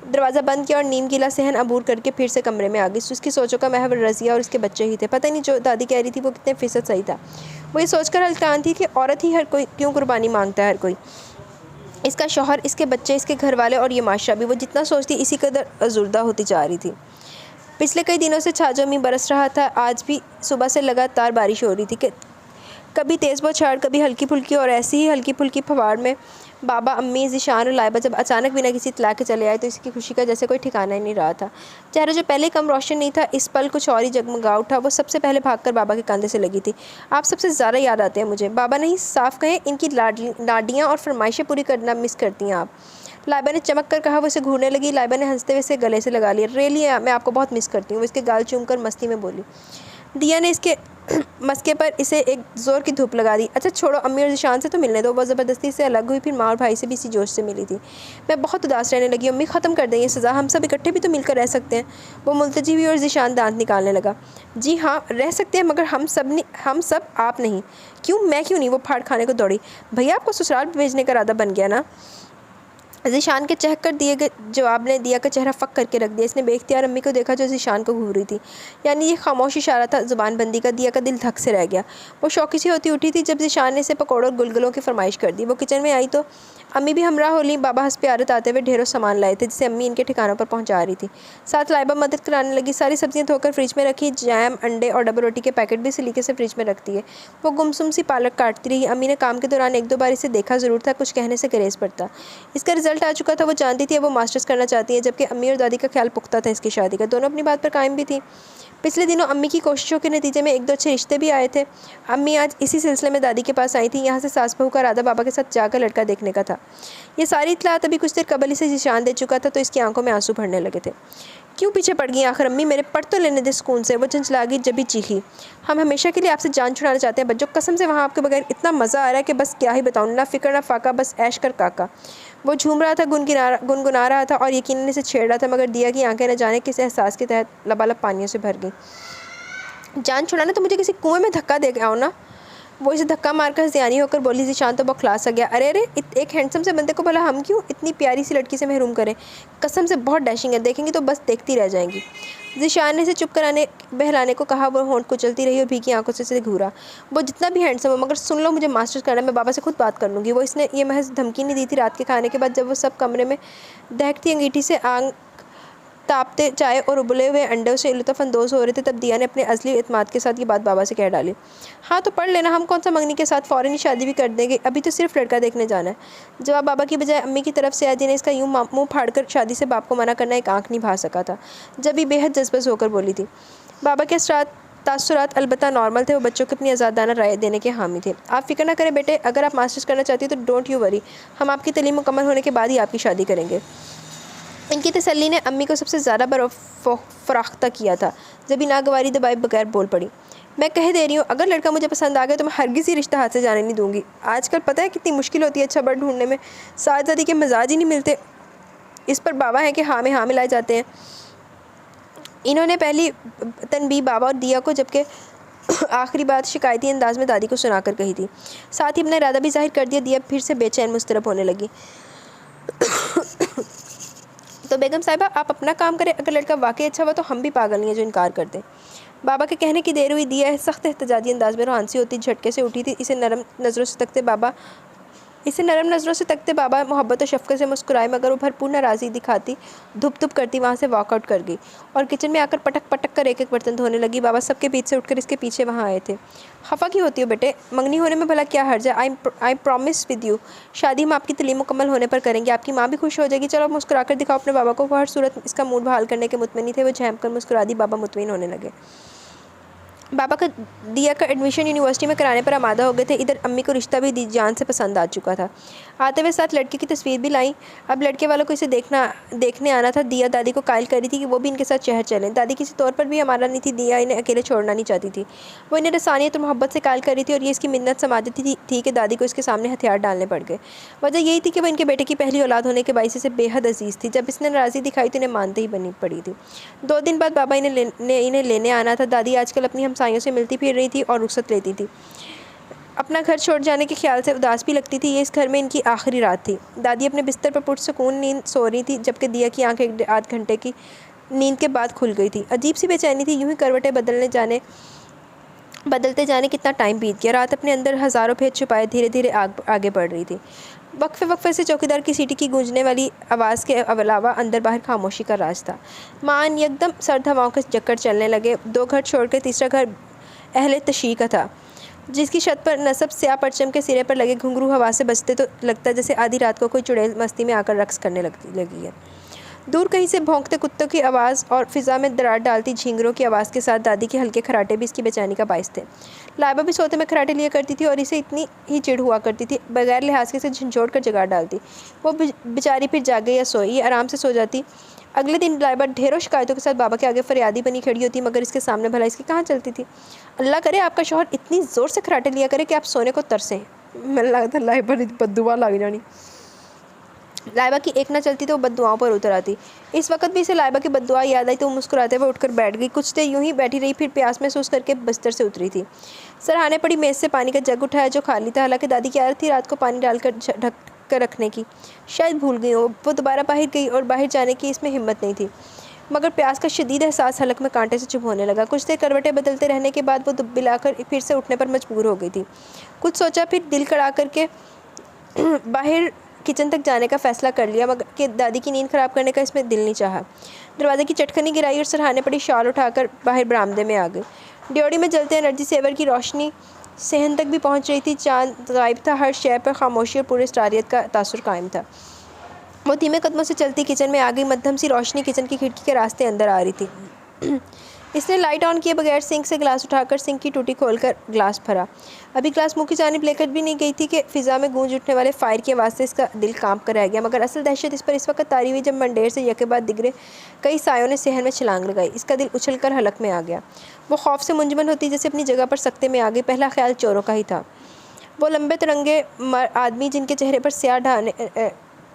दरवाज़ा बंद किया और नीम गीला सहन अबूर करके फिर से कमरे में आ गई। उसकी सोचों का महवर रज़िया और उसके बच्चे ही थे। पता नहीं जो दादी कह रही थी वो कितने फ़ीसद सही था। वो ये सोचकर हल्कान थी कि औरत ही हर कोई क्यों कुर्बानी मांगता है। हर कोई, इसका शौहर, इसके बच्चे, इसके घर वाले और ये माशरा भी। वो जितना सोचती इसी कदर अज़ुर्दा होती जा रही थी। पिछले कई दिनों से छाजो में बरस रहा था। आज भी सुबह से लगातार बारिश हो रही थी कि कभी तेज़ बौछार, कभी हल्की फुल्की, और ऐसी ही हल्की फुल्की फवार में बाबा, अम्मी, ज़िशान और लाइबा जब अचानक बिना किसी इत्तला के चले आए तो इसकी खुशी का जैसे कोई ठिकाना ही नहीं रहा था। चेहरा जो पहले कम रोशन नहीं था, इस पल कुछ और ही जगमगा उठा। वो सबसे पहले भागकर बाबा के कंधे से लगी थी। आप सबसे ज़्यादा याद आते हैं मुझे। बाबा नहीं, साफ़ कहें, इनकी लाडियाँ और फरमाइशें पूरी करना मिस करती हैं आप। लाइबा ने चमक कर कहा। वो इसे घूरने लगी। लाइबा ने हंसते हुए इसे गले से लगा लिया। रियली, मैं आपको बहुत मिस करती हूँ। वो इसके गाल चूमकर मस्ती में बोली। दिया ने इसके मस्के पर इसे एक ज़ोर की धूप लगा दी। अच्छा छोड़ो, अम्मी और ज़िशान से तो मिलने दो। वो ज़बरदस्ती से अलग हुई। फिर माँ और भाई से भी इसी जोश से मिली थी। मैं बहुत उदास रहने लगी। अम्मी, ख़त्म कर दें ये सज़ा। हम सब इकट्ठे भी तो मिलकर रह सकते हैं। वो मुल्तजी हुई और ज़िशान दांत निकालने लगा। जी हाँ, रह सकते हैं, मगर हम सब, आप नहीं। क्यों? मैं क्यों नहीं? वो फाड़ खाने को दौड़ी। भैया, आपको ससुराल भेजने का इरादा बन गया ना? ज़ीशान के चहक कर दिए गए जवाब ने दिया का चेहरा फ़क करके रख दिया। इसने बेख्तियार अम्मी को देखा जो ज़ीशान को घूर रही थी। यानी ये खामोश इशारा था ज़ुबान बंदी का। दिया का दिल धक से रह गया। वो शौकी सी होती उठी थी जब ज़ीशान ने इसे पकौड़ों और गुलगुलों की फरमाइश कर दी। वो किचन में आई तो अम्मी भी हमरा हो ली। बाबा हंस पे आरत आते हुए ढेरों सामान लाए थे जिसे अम्मी इनके ठिकानों पर पहुंचा रही थी। साथ लाइबा मदद कराने लगी। सारी सब्जियां धोकर फ्रिज में रखी। जैम, अंडे और डबल रोटी के पैकेट भी सलीके से फ्रिज में रखती है। वो गुमसुम सी पालक काटती रही। अम्मी ने काम के दौरान एक दो बार इसे देखा ज़रूर था, कुछ कहने से गरेज पड़ता। इसका रिजल्ट आ चुका था। वो जानती थी वो मास्टर्स करना चाहती है, जबकि अम्मी और दादी का ख्याल पुख्ता था इसकी शादी का। दोनों अपनी बात पर कायम भी थी। पिछले दिनों अम्मी की कोशिशों के नतीजे में एक दो अच्छे रिश्ते भी आए थे। अम्मी आज इसी सिलसिले में दादी के पास आई थी। यहाँ से सास बहू का इरादा बाबा के साथ जाकर लड़का देखने का था। ये सारी इत्तलात अभी कुछ देर कबल इसे ज़ीशान दे चुका था तो इसकी आंखों में आंसू भरने लगे थे। क्यों पीछे पड़ गई आखिर अम्मी, मेरे पढ़ तो लेने दे सुकून से। वो झंझला गई जब भी चीखी। हम हमेशा के लिए आपसे जान छुड़ाना चाहते हैं बच्चों, कसम से वहाँ आपके बगैर इतना मज़ा आ रहा है कि बस क्या ही बताऊँ। ना फिक्र ना फाका, बस ऐश कर काका। वो झूम रहा था, गुनगुना रहा था और यकीनन इसे छेड़ रहा था, मगर दिया की आंखें न जाने किस एहसास के तहत लबालब पानियों से भर गई। जान छुड़ाना तो मुझे किसी कुएं में धक्का दे आओ ना। वो इसे धक्का मारकर हंसियानी होकर बोली। ज़ीशान तो बौखलास आ गया। अरे अरे, एक हैंडसम से बंदे को भला हम क्यों इतनी प्यारी सी लड़की से महरूम करें। कसम से बहुत डैशिंग है, देखेंगी तो बस देखती रह जाएंगी। ज़ीशान ने इसे चुप कराने बहलाने को कहा। वो होंठ कुचलती रही और भीगी आंखों से इसे घूरा। वो जितना भी हैंडसम हो, मगर सुन लो मुझे मास्टर्स करना, मैं बाबा से खुद बात कर लूँगी। वो इसने ये महज धमकी नहीं दी थी। रात के खाने के बाद जब वो सब कमरे में दहकती अंगीठी से आग तापते चाय और उबले हुए अंडों से लुत्फ़अंदोज़ हो रहे थे, तब दिया ने अपने असली इत्मीनान के साथ ये बात बाबा से कह डाली। हाँ तो पढ़ लेना, हम कौन सा मंगनी के साथ फ़ौरन ही शादी भी कर देंगे, अभी तो सिर्फ लड़का देखने जाना है। जवाब बाबा की बजाय अम्मी की तरफ से आया। ने इसका यूँ मुँह फाड़कर शादी से बाप को मना करना एक आँख नहीं भा सका था। जब भी बेहद जज्बस होकर बोली थी। बाबा के तासुरात अलबत्ता नॉर्मल थे। वो बच्चों को अपनी आज़ादाना राय देने के हामी थे। आप फिक्र ना करें बेटे, अगर आप मास्टर्स करना चाहती हैं तो डोंट यू वरी, हम आपकी तालीम मुकम्मल होने के बाद ही आपकी शादी करेंगे। इनकी तसल्ली ने अम्मी को सबसे ज़्यादा फराख्ता किया था। जबी नागवारी दबाए बगैर बोल पड़ी। मैं कह दे रही हूँ, अगर लड़का मुझे पसंद आ गया तो मैं हरगिज़ ही रिश्ता हाथ से जाने नहीं दूँगी। आजकल पता है कितनी मुश्किल होती है अच्छा बड़ ढूंढने में, साथी के मिजाज ही नहीं मिलते। इस पर बाबा हैं कि हाँ में हाँ मिलाए जाते हैं। इन्होंने पहली तनबीह बाबा और दिया को, जबकि आखिरी बात शिकायती अंदाज में दादी को सुनाकर कही थी। साथ ही अपना इरादा भी जाहिर कर दिया। दिया फिर से बेचैन मुस्तरब होने लगी। तो बेगम साहिबा आप अपना काम करें, अगर लड़का वाकई अच्छा हुआ तो हम भी पागल नहीं है जो इनकार कर दें। बाबा के कहने की देर हुई। दिया सख्त एहतजाजी अंदाज में रोहानसी होती झटके से उठी थी। इसे नरम नज़रों से तकते बाबा मोहब्बत और शफ़क़त से मुस्कुराए, मगर वो भरपूर नाराज़गी दिखाती धुप धुप करती वहाँ से वॉकआउट कर गई और किचन में आकर पटक पटक कर एक एक बर्तन धोने लगी। बाबा सबके बीच से उठकर इसके पीछे वहाँ आए थे। खफा क्यों होती हो बेटे, मंगनी होने में भला क्या हर्ज है। आई प्रॉमिस विद यू, शादी हम आपकी तालीम मुकम्मल होने पर करेंगे, आपकी माँ भी खुश हो जाएगी। चलो मुस्कुरा कर दिखाओ अपने बाबा को। वो हर सूरत इसका मूड बहाल करने के मुतमईन थे। वो झैम कर मुस्कुरा दी। बाबा मुतमईन होने लगे। बाबा का दिया का एडमिशन यूनिवर्सिटी में कराने पर आमादा हो गए थे। इधर अम्मी को रिश्ता भी जान से पसंद आ चुका था। आते हुए साथ लड़के की तस्वीर भी लाई। अब लड़के वालों को इसे देखने आना था। दिया दादी को कायल करी थी कि वो भी इनके साथ शहर चलें। दादी किसी तौर पर भी हमारा नहीं थी। दिया इन्हें अकेले छोड़ना नहीं चाहती थी। वो इन्हें रसानियत और मोहब्बत से कायल करी थी और ये इसकी मिन्नत समाजती थी कि दादी को इसके सामने हथियार डालने पड़ गए। वजह यही थी कि वो इनके बेटे की पहली औलाद होने के बायस से बेहद अजीज़ थी। जब इसने नाराज़गी दिखाई तो इन्हें मानते ही बनी पड़ी थी। 2 दिन बाद बाबा इन्हें लेने आना था। दादी आजकल अपनी हमसायों से मिलती फिर रही थी और रुखसत लेती थी। अपना घर छोड़ जाने के ख्याल से उदास भी लगती थी। ये इस घर में इनकी आखिरी रात थी। दादी अपने बिस्तर पर पुरसुकून नींद सो रही थी, जबकि दिया की आंखें 1 घंटे की नींद के बाद खुल गई थी। अजीब सी बेचैनी थी। यूं ही करवटें बदलते जाने कितना टाइम बीत गया। रात अपने अंदर हज़ारों भेद छुपाए धीरे धीरे आगे बढ़ रही थी। वक्फे से चौकीदार की सीटी की गूंजने वाली आवाज़ के अलावा अंदर बाहर खामोशी का राज था। मान एकदम सर्द हवाओं के चक्कर चलने लगे। 2 घर छोड़कर तीसरा घर अहले तशी का था, जिसकी छत पर नसब स्याह परचम के सिरे पर लगे घुंघरू हवा से बजते तो लगता जैसे आधी रात को कोई चुड़ैल मस्ती में आकर रक्स करने लगी है। दूर कहीं से भौंकते कुत्तों की आवाज़ और फिज़ा में दरार डालती झींगरों की आवाज़ के साथ दादी के हल्के खराटे भी इसकी बेचैनी का बायस थे। लाइबा भी सोते में खराटे लिया करती थी और इसे इतनी ही चिढ़ हुआ करती थी। बगैर लिहाज के इसे झंझोड़ कर जगा डालती। वो बेचारी फिर जागे या सोई, आराम से सो जाती। अगले दिन लाइबा ढेरों शिकायतों के साथ बाबा के आगे फरियादी बनी खड़ी होती, मगर इसके सामने भला इसकी कहाँ चलती थी। अल्लाह करे आपका शौहर इतनी ज़ोर से खराटे लिया करे कि आप सोने को तरसें। मैंने लगा था लाइबा बद्दुआ लग जानी। लाइबा की एक ना चलती तो वो बद्दुआओं पर उतर आती। इस वक्त भी इसे लाइबा की बद्दुआ याद आई तो मुस्कुराते हुए उठकर बैठ गई। कुछ देर यूं ही बैठी रही, फिर प्यास महसूस करके बिस्तर से उतरी थी। सरहाने पड़ी मेज़ से पानी का जग उठाया जो खाली था। हालांकि दादी की आदत थी रात को पानी डालकर कर रखने की। शायद भूल गई हूँ। वो दोबारा बाहर गई और बाहर जाने की इसमें हिम्मत नहीं थी, मगर प्यास का शदीद एहसास हलक में कांटे से चुभ होने लगा। कुछ देर करवटें बदलते रहने के बाद वो दुबबिलाकर फिर से उठने पर मजबूर हो गई थी। कुछ सोचा, फिर दिल कड़ा करके बाहर किचन तक जाने का फ़ैसला कर लिया, मगर कि दादी की नींद ख़राब करने का इसमें दिल नहीं चाहा। दरवाजे की चटखनी गिराई और सरहाने पड़ी शाल उठाकर बाहर बरामदे में आ गई। ड्योड़ी में जलते एनर्जी सेवर की रोशनी सहन तक भी पहुंच रही थी। चांद गायब था, हर शय पर खामोशी और पूरे स्टारियत का तासुर कायम था। वो धीमे कदमों से चलती किचन में आ गई। मध्यम सी रोशनी किचन की खिड़की के रास्ते अंदर आ रही थी। इसने लाइट ऑन किए बगैर सिंक से गिलास उठाकर सिंक की टूटी खोलकर गिलास भरा। अभी गिलास मुँह की जानिब लेकर भी नहीं गई थी कि फ़िज़ा में गूंज उठने वाले फायर की आवाज़ से इसका दिल कांप कर रह गया। मगर असल दहशत इस पर इस वक्त तारी हुई जब मंडेर से यके बाद दिगरे कई सायों ने सहन में छलांग लगाई। इसका दिल उछल कर हलक में आ गया। वो खौफ से मुंजमन होती जैसे अपनी जगह पर सख्ते में आ गई। पहला ख्याल चोरों का ही था। वो लंबे तिरंगे आदमी जिनके चेहरे पर स्याह ढाने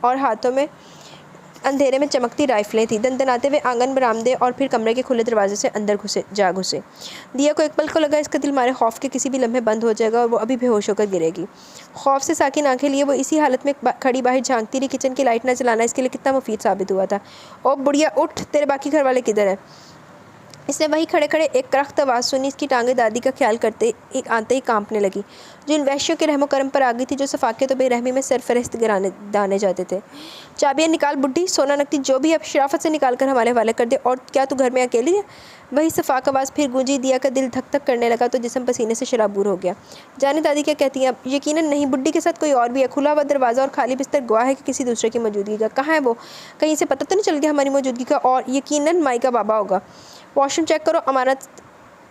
और हाथों में अंधेरे में चमकती राइफलें थी, दनदनाते हुए आंगन बरामदे और फिर कमरे के खुले दरवाजे से अंदर घुसे। दिया को एक पल को लगा इसका दिल मारे खौफ के किसी भी लम्हे बंद हो जाएगा और वो अभी बेहोश होकर गिरेगी। खौफ से साकिन आंखें लिए वो इसी हालत में खड़ी बाहर झांकती रही। किचन की लाइट न जलाना इसके लिए कितना मुफीद साबित हुआ था। ओ बुढ़िया उठ, तेरे बाकी घर वाले किधर हैं? इसने वहीं खड़े खड़े एक करख्त आवाज़ सुनी। इसकी टांगें दादी का ख्याल करते एक आते ही कांपने लगी, जो इन वैश्यों के रहमो करम पर आ गई थी, जो सफाके तो बेरहमी में सरफरस्त गिराने दाने जाते थे। चाबियाँ निकाल बुढ़ी, सोना नकदी जो भी अब शराफत से निकाल कर हमारे हवाले कर दे। और क्या तू घर में अकेली है? वही सफाक आवाज़ फिर गूंजी। दिया का दिल धक धक करने लगा तो जिस्म पसीने से शराबूर हो गया। जाने दादी क्या कहती हैं? यकीनन नहीं, बुढ़ी के साथ कोई और भी है। खुला हुआ दरवाज़ा और खाली बिस्तर गवाह है कि किसी दूसरे की मौजूदगी का। कहाँ है वो? कहीं से पता तो नहीं चल गया हमारी मौजूदगी का? और यकीनन माई का बाबा होगा। वॉशरूम चेक करो, अमानत,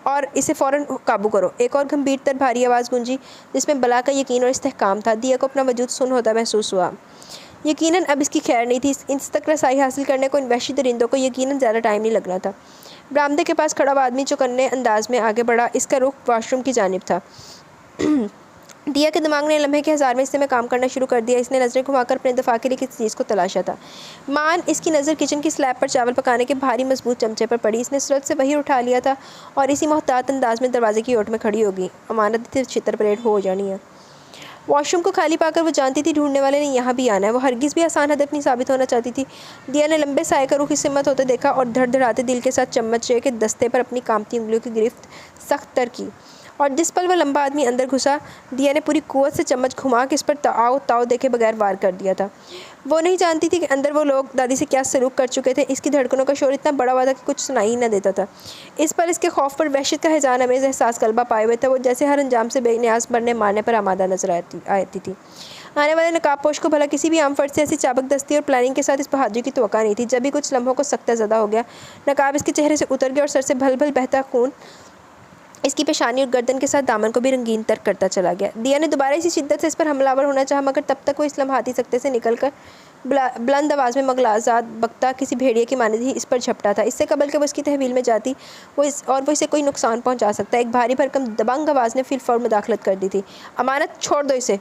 और इसे फ़ौरन काबू करो। एक और गंभीर तर भारी आवाज़ गूंजी जिसमें बला का यकीन और इस्तेहकाम था। दिया को अपना वजूद सुन होता महसूस हुआ। यकीनन अब इसकी खैर नहीं थी। इस तक रसाई हासिल करने को इन वहशी दरिंदों को यकीनन ज़्यादा टाइम नहीं लगना था। बरामदे के पास खड़ा हुआ आदमी चौकन्ने अंदाज में आगे बढ़ा। इसका रुख वॉशरूम की जानिब था। दिया के दिमाग ने लम्हे के हज़ार में इससे में काम करना शुरू कर दिया। इसने नज़रें घुमाकर अपने दफा के लिए किसी चीज़ को तलाशा था। मान इसकी नज़र किचन की स्लैब पर चावल पकाने के भारी मजबूत चमचे पर पड़ी। इसने सूरत से वही उठा लिया था और इसी मोहतात अंदाज में दरवाजे की ओट में खड़ी होगी। अमानत थी, छितर परेड हो जानी है। वॉशरूम को खाली पाकर वो जानती थी ढूंढने वाले ने यहाँ भी आना है। वो हरगिज़ भी आसान हदफ नहीं साबित होना चाहती थी। दिया ने लंबे साए का रुख इससे मत होते देखा और धड़धड़ाते दिल के साथ चम्मच के दस्ते पर अपनी कामती उंगलियों की गिरफ्त सख्त तर की। और जिस पल वह लंबा आदमी अंदर घुसा, दिया ने पूरी कुव्वत से चम्मच घुमा के इस पर ताव देखे बगैर वार कर दिया था। वो नहीं जानती थी कि अंदर वो लोग दादी से क्या सलूक कर चुके थे। इसकी धड़कनों का शोर इतना बड़ा हुआ था कि कुछ सुनाई ही न देता था। इस पर इसके खौफ पर वहशत का हैजान अमेज़ एहसास गलबा पाए हुए था। वो जैसे हर अंजाम से बेनियाज मरने मारने पर आमादा नजर आती थी। आने वाले नकाबपोश को भला किसी भी आम फर्द से ऐसी चाबकदस्ती और प्लानिंग के साथ इस बहादुरी की तवक्का नहीं थी। जब भी कुछ लम्हों को सख्त ज़दा हो गया, नकाब इसके चेहरे से उतर गया और सर से भल भल बहता खून इसकी पेशानी और गर्दन के साथ दामन को भी रंगीन तर्क करता चला गया। दिया ने दोबारा इसी शिद्दत से इस पर हमलावर होना चाहा, मगर तब तक वो इस लम्हाती सकते से निकलकर बुलंद आवाज़ में मगलाजात बकता किसी भेड़िए की मानद ही इस पर झपटा था। इससे कबल के वो इसकी तहवील में जाती वो इसे कोई नुकसान पहुंचा सकता। एक भारी भरकम दबंग आवाज़ ने फिलफौर मुदाखलत कर दी थी। अमानत, छोड़ दो इसे।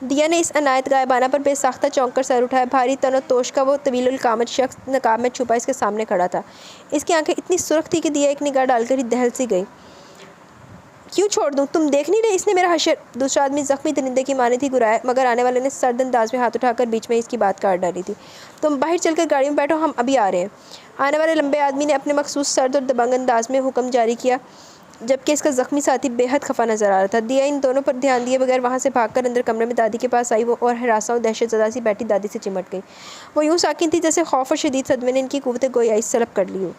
दिया ने इस अनायत गायबाना पर बेसाख्ता चौंक कर सर उठाया। भारी तनो तोश का वो तवीलुल कामत शख्स नकाब में छुपा इसके सामने खड़ा था। इसकी आंखें इतनी सुर्ख थी कि दिया एक निगाह डालकर ही दहल सी गई। क्यों छोड़ दूँ? तुम देख नहीं रहे इसने मेरा हशर? दूसरा आदमी जख्मी दरिंदे की माने थी गुराया, मगर आने वाले ने सर्द अंदाज में हाथ उठाकर बीच में इसकी बात काट डाली थी। तुम बाहर चलकर गाड़ी में बैठो, हम अभी आ रहे हैं। आने वाले लंबे आदमी ने अपने मखसूस सर्द और दबंग अंदाज में हुक्म जारी किया, जबकि इसका जख्मी साथी बेहद खफा नजर आ रहा था। दिया इन दोनों पर ध्यान दिए बगैर वहाँ से भागकर अंदर कमरे में दादी के पास आई। वो और हरासा और दहशत ज़दा सी बैठी दादी से चिमट गई। वो यूँ साकिन थी जैसे खौफ और शदीद सदमे ने इनकी कुव्वत गोयाई सलब कर ली हो।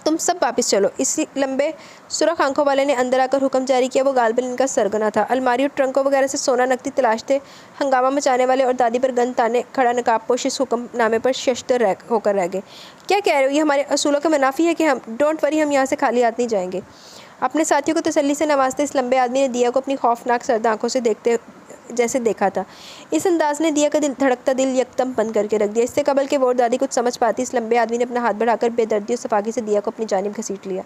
तुम सब वापस चलो। इसी लंबे सुरख आंखों वाले ने अंदर आकर हुक्म जारी किया। वो गालबन इनका सरगना था। अलमारी और ट्रंकों वगैरह से सोना नकदी तलाशते हंगामा मचाने वाले और दादी पर गन ताने खड़ा नकाबपोश इस हुक्मनामे पर शशतर होकर रह गए। क्या कह रहे हो? ये हमारे असूलों के मुनाफी है कि हम डोंट वरी, हम यहाँ से खाली हाथ नहीं जाएंगे। अपने साथियों को तसल्ली से नवाजते इस लंबे आदमी ने दिया को अपनी खौफनाक सर्द आंखों से देखते जैसे देखा था। इस अंदाज ने दिया का धड़कता दिल यकदम बंद करके रख दिया। इससे कबल के वो दादी कुछ समझ पाती, इस लंबे आदमी ने अपना हाथ बढ़ाकर बेदर्दी और सफाकी से दिया को अपनी जानिब घसीट लिया।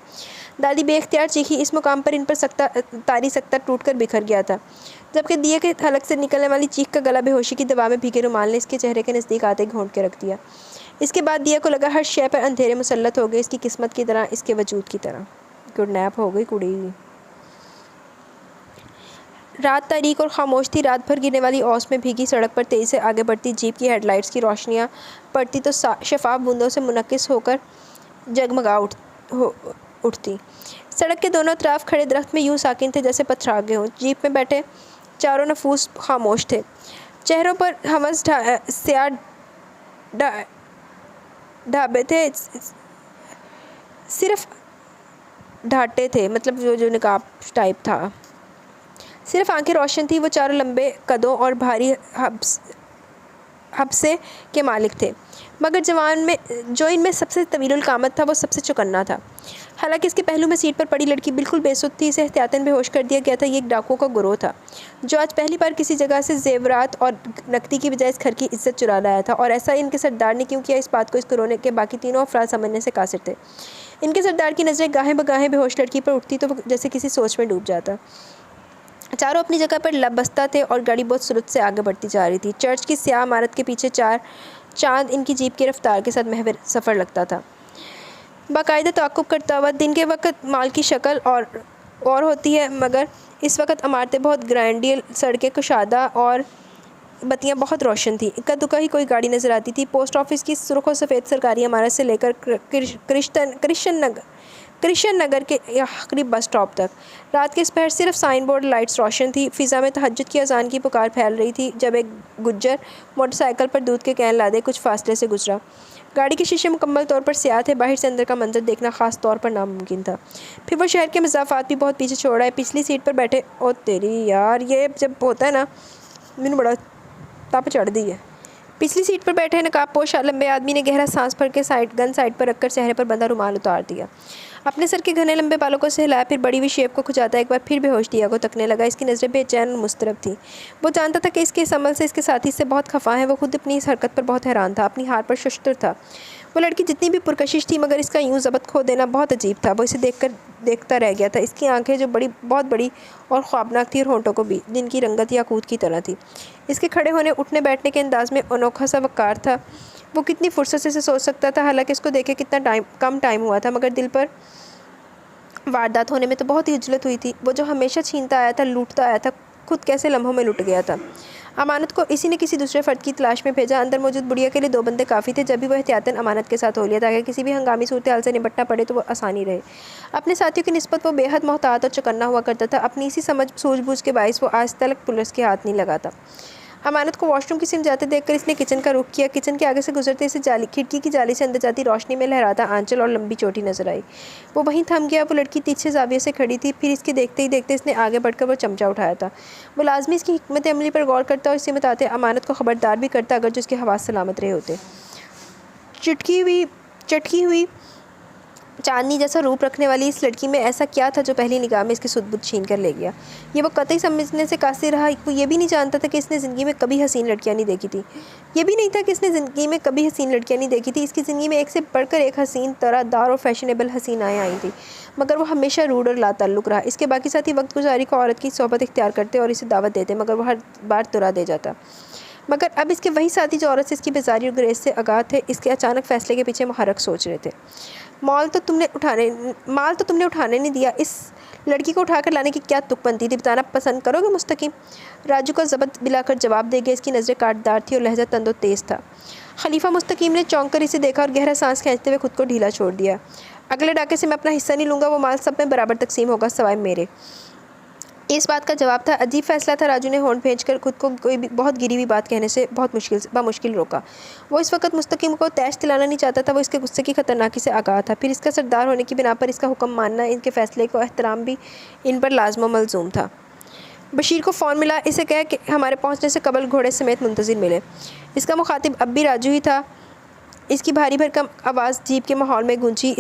दादी बेख्तियार चीखी। इस मुकाम पर इन पर तारी सख्ता टूट कर बिखर गया था, जबकि दिया के हलक से निकलने वाली चीख का गला बेहोशी की दवा में भीगे रुमाल ने इसके चेहरे के नज़दीक आते घोंट के रख दिया। इसके बाद दिया को लगा हर शय पर अंधेरे मुसल्लत हो गए, इसकी किस्मत की तरह, इसके वजूद की तरह। गुड नैप हो गई कुड़ी। रात तारीक और खामोश थी। रात भर गिरने वाली ओस में भीगी सड़क पर तेज़ी से आगे बढ़ती जीप की हेडलाइट्स की रोशनियाँ पड़ती तो शफाफ बूंदों से मुनक्किस होकर जगमगा उठती। सड़क के दोनों तरफ खड़े दरख्त में यूं साकिन थे जैसे पथरा गए हों। जीप में बैठे चारों नफूस खामोश थे। चेहरों पर हवस स्याह ढाबे थे, सिर्फ ढाटे थे, मतलब जो निकाब टाइप था। सिर्फ आंखें रोशन थी। वो चारों लंबे कदों और भारी हब्से के मालिक थे, मगर जवान में जो इनमें सबसे तवीलुल कामत था वो सबसे चौकन्ना था। हालांकि इसके पहलू में सीट पर पड़ी लड़की बिल्कुल बेसुध थी। इसे एहतियातन बेहोश कर दिया गया था। ये एक डाकुओं का गिरोह था जो आज पहली बार किसी जगह से जेवरात और नकदी की बजाय इस घर की इज्जत चुरा लाया था। और ऐसा इनके सरदार ने क्यों किया, इस बात को इस गिरोह के बाकी तीनों अफराद समझने से कासिर थे। इनके सरदार की नज़रें गाहें बगाहें बेहोश लड़की पर उठती तो वो जैसे किसी सोच में डूब जाता। चारों अपनी जगह पर लबस्ता थे और गाड़ी बहुत सुरत से आगे बढ़ती जा रही थी। चर्च की स्याह इमारत के पीछे चार चांद इनकी जीप की रफ्तार के साथ महव सफ़र लगता था, बाकायदा ताक़ुब करता हुआ। दिन के वक्त माल की शक्ल और होती है, मगर इस वक्त इमारतें बहुत ग्रैंडियल, सड़कें कुशादा और बत्तियां बहुत रोशन थी। इक्का दुक्का ही कोई गाड़ी नज़र आती थी। पोस्ट ऑफिस की सुर्ख और सफ़ेद सरकारी इमारत से लेकर क्रिश्चियन नगर के आखिरी बस स्टॉप तक रात के इस पहर सिर्फ साइन बोर्ड लाइट्स रोशन थी। फ़िज़ा में तहज्जुद की अजान की पुकार फैल रही थी जब एक गुज्जर मोटरसाइकिल पर दूध के कैन लादे कुछ फासले से गुजरा। गाड़ी के शीशे मुकम्मल तौर पर स्याह थे। बाहर से अंदर का मंजर देखना ख़ास तौर पर नामुमकिन था। फिर वो शहर के मज़ाफ़ात भी बहुत पीछे छोड़ आए। पिछली सीट पर बैठे, ओ तेरी यार, ये जब होता है ना, मैंने बड़ा तप चढ़ दी है। पिछली सीट पर बैठे नकाबपोश लंबे आदमी ने गहरा सांस भर के गन साइड पर रखकर चेहरे पर बंधा रुमाल उतार दिया। अपने सर के घने लंबे बालों को सहलाया, फिर बड़ी हुई शेप को खुजाता एक बार फिर बेहोश दिया को तकने लगा। इसकी नज़रें बेचैन और मुस्तरब थी। वो जानता था कि इसके इस अमल से इसके साथी से बहुत खफा है। वो खुद अपनी इस हरकत पर बहुत हैरान था, अपनी हार पर शशतर था। वो लड़की जितनी भी पुरकशिश थी, मगर इसका यूं ज़बत खो देना बहुत अजीब था। वो इसे देखता रह गया था। इसकी आंखें जो बहुत बड़ी और ख्वाबनाक थी और होंठों को भी, जिनकी रंगत याकूत की तरह थी। इसके खड़े होने उठने बैठने के अंदाज में अनोखा सा वक़ार था। वो कितनी फुर्सत से सोच सकता था। हालांकि इसको देखे कितना कम टाइम हुआ था, मगर दिल पर वारदात होने में तो बहुत ही उजलत हुई थी। वो जो हमेशा छीनता आया था, लूटता आया था, खुद कैसे लम्हों में लुट गया था। अमानत को इसी ने किसी दूसरे फ़र्द की तलाश में भेजा। अंदर मौजूद बुढ़िया के लिए 2 बंदे काफ़ी थे। जब भी वो एहतियातन अमानत के साथ हो लिया ताकि किसी भी हंगामी सूरत हाल से निपटना पड़े तो वो आसानी रहे। अपने साथियों की निस्बत वो बेहद मोहतात और चौकन्ना हुआ करता था। अपनी इसी समझ सूझबूझ के बायस वो आज तक पुलिस के हाथ नहीं लगाता। अमानत को वॉशरूम की सिम जाते देखकर इसने किचन का रुख किया। किचन के आगे से गुजरते इसे खिड़की की जाली से अंदर जाती रोशनी में लहराता आंचल और लंबी चोटी नजर आई। वो वहीं थम गया। वो लड़की तिरछे जाविये से खड़ी थी। फिर इसके देखते ही देखते इसने आगे बढ़कर वो चमचा उठाया था। वो लाजमी इसकी हिकमत अमली पर गौर करता और इसे बताते अमानत को खबरदार भी करता अगर जो इसके हवास सलामत रहे होते। चटकी हुई चांदनी जैसा रूप रखने वाली इस लड़की में ऐसा क्या था जो पहली निगाह में इसकी सुध-बुध छीन कर ले गया। ये वो कतई समझने से कासिर रहा। वो ये भी नहीं जानता था कि इसने ज़िंदगी में कभी हसीन लड़कियां नहीं देखी थी। ये भी नहीं था कि इसने ज़िंदगी में कभी हसीन लड़कियां नहीं देखी थी। इसकी ज़िंदगी में एक से बढ़कर एक हसीन, तरादार और फैशनेबल हसीनाएँ आई थी, मगर वो हमेशा रूड और लाताल्लुक़ रहा। इसके बाकी साथी वक्त गुजारी को औरत की सोहबत इख्तियार करते और इसे दावत देते, मगर वो हर बार तुरा दे जाता। मगर अब इसके वही साथी जो औरत से इसकी बेजारी और गुरेज से आगाह थे, इसके अचानक फ़ैसले के पीछे मुहर्रिक सोच रहे थे। माल तो तुमने उठाने नहीं दिया। इस लड़की को उठाकर लाने की क्या तुक बनती थी, बताना पसंद करोगे मुस्तकीम? राजू का ज़बत बिलाकर जवाब दे गया। इसकी नज़रें काटदार थी और लहजा तंदो तेज़ था। खलीफा मुस्तकीम ने चौंक कर इसे देखा और गहरा सांस खींचते हुए खुद को ढीला छोड़ दिया। अगले डाके से मैं अपना हिस्सा नहीं लूँगा। वो माल सब में बराबर तकसीम होगा सवाए मेरे। इस बात का जवाब था। अजीब फैसला था। राजू ने होंठ भेंचकर खुद को कोई भी बहुत गिरी हुई बात कहने से बामुश्किल रोका। वो इस वक्त मुस्तकीम को तैश दिलाना नहीं चाहता था। वो इसके गुस्से की खतरनाकी से आगाह था। फिर इसका सरदार होने की बिना पर इसका हुक्म मानना, इनके फ़ैसले को एहतराम भी इन पर लाज़िम मलज़ूम था। बशीर को फ़ोन मिला। इसे कह कि हमारे पहुँचने से कबल घोड़े समेत मुंतज़िर मिले। इसका मुखातिब अब भी राजू ही था। इसकी भारी भरकम आवाज़ जीप के माहौल में गूंजी।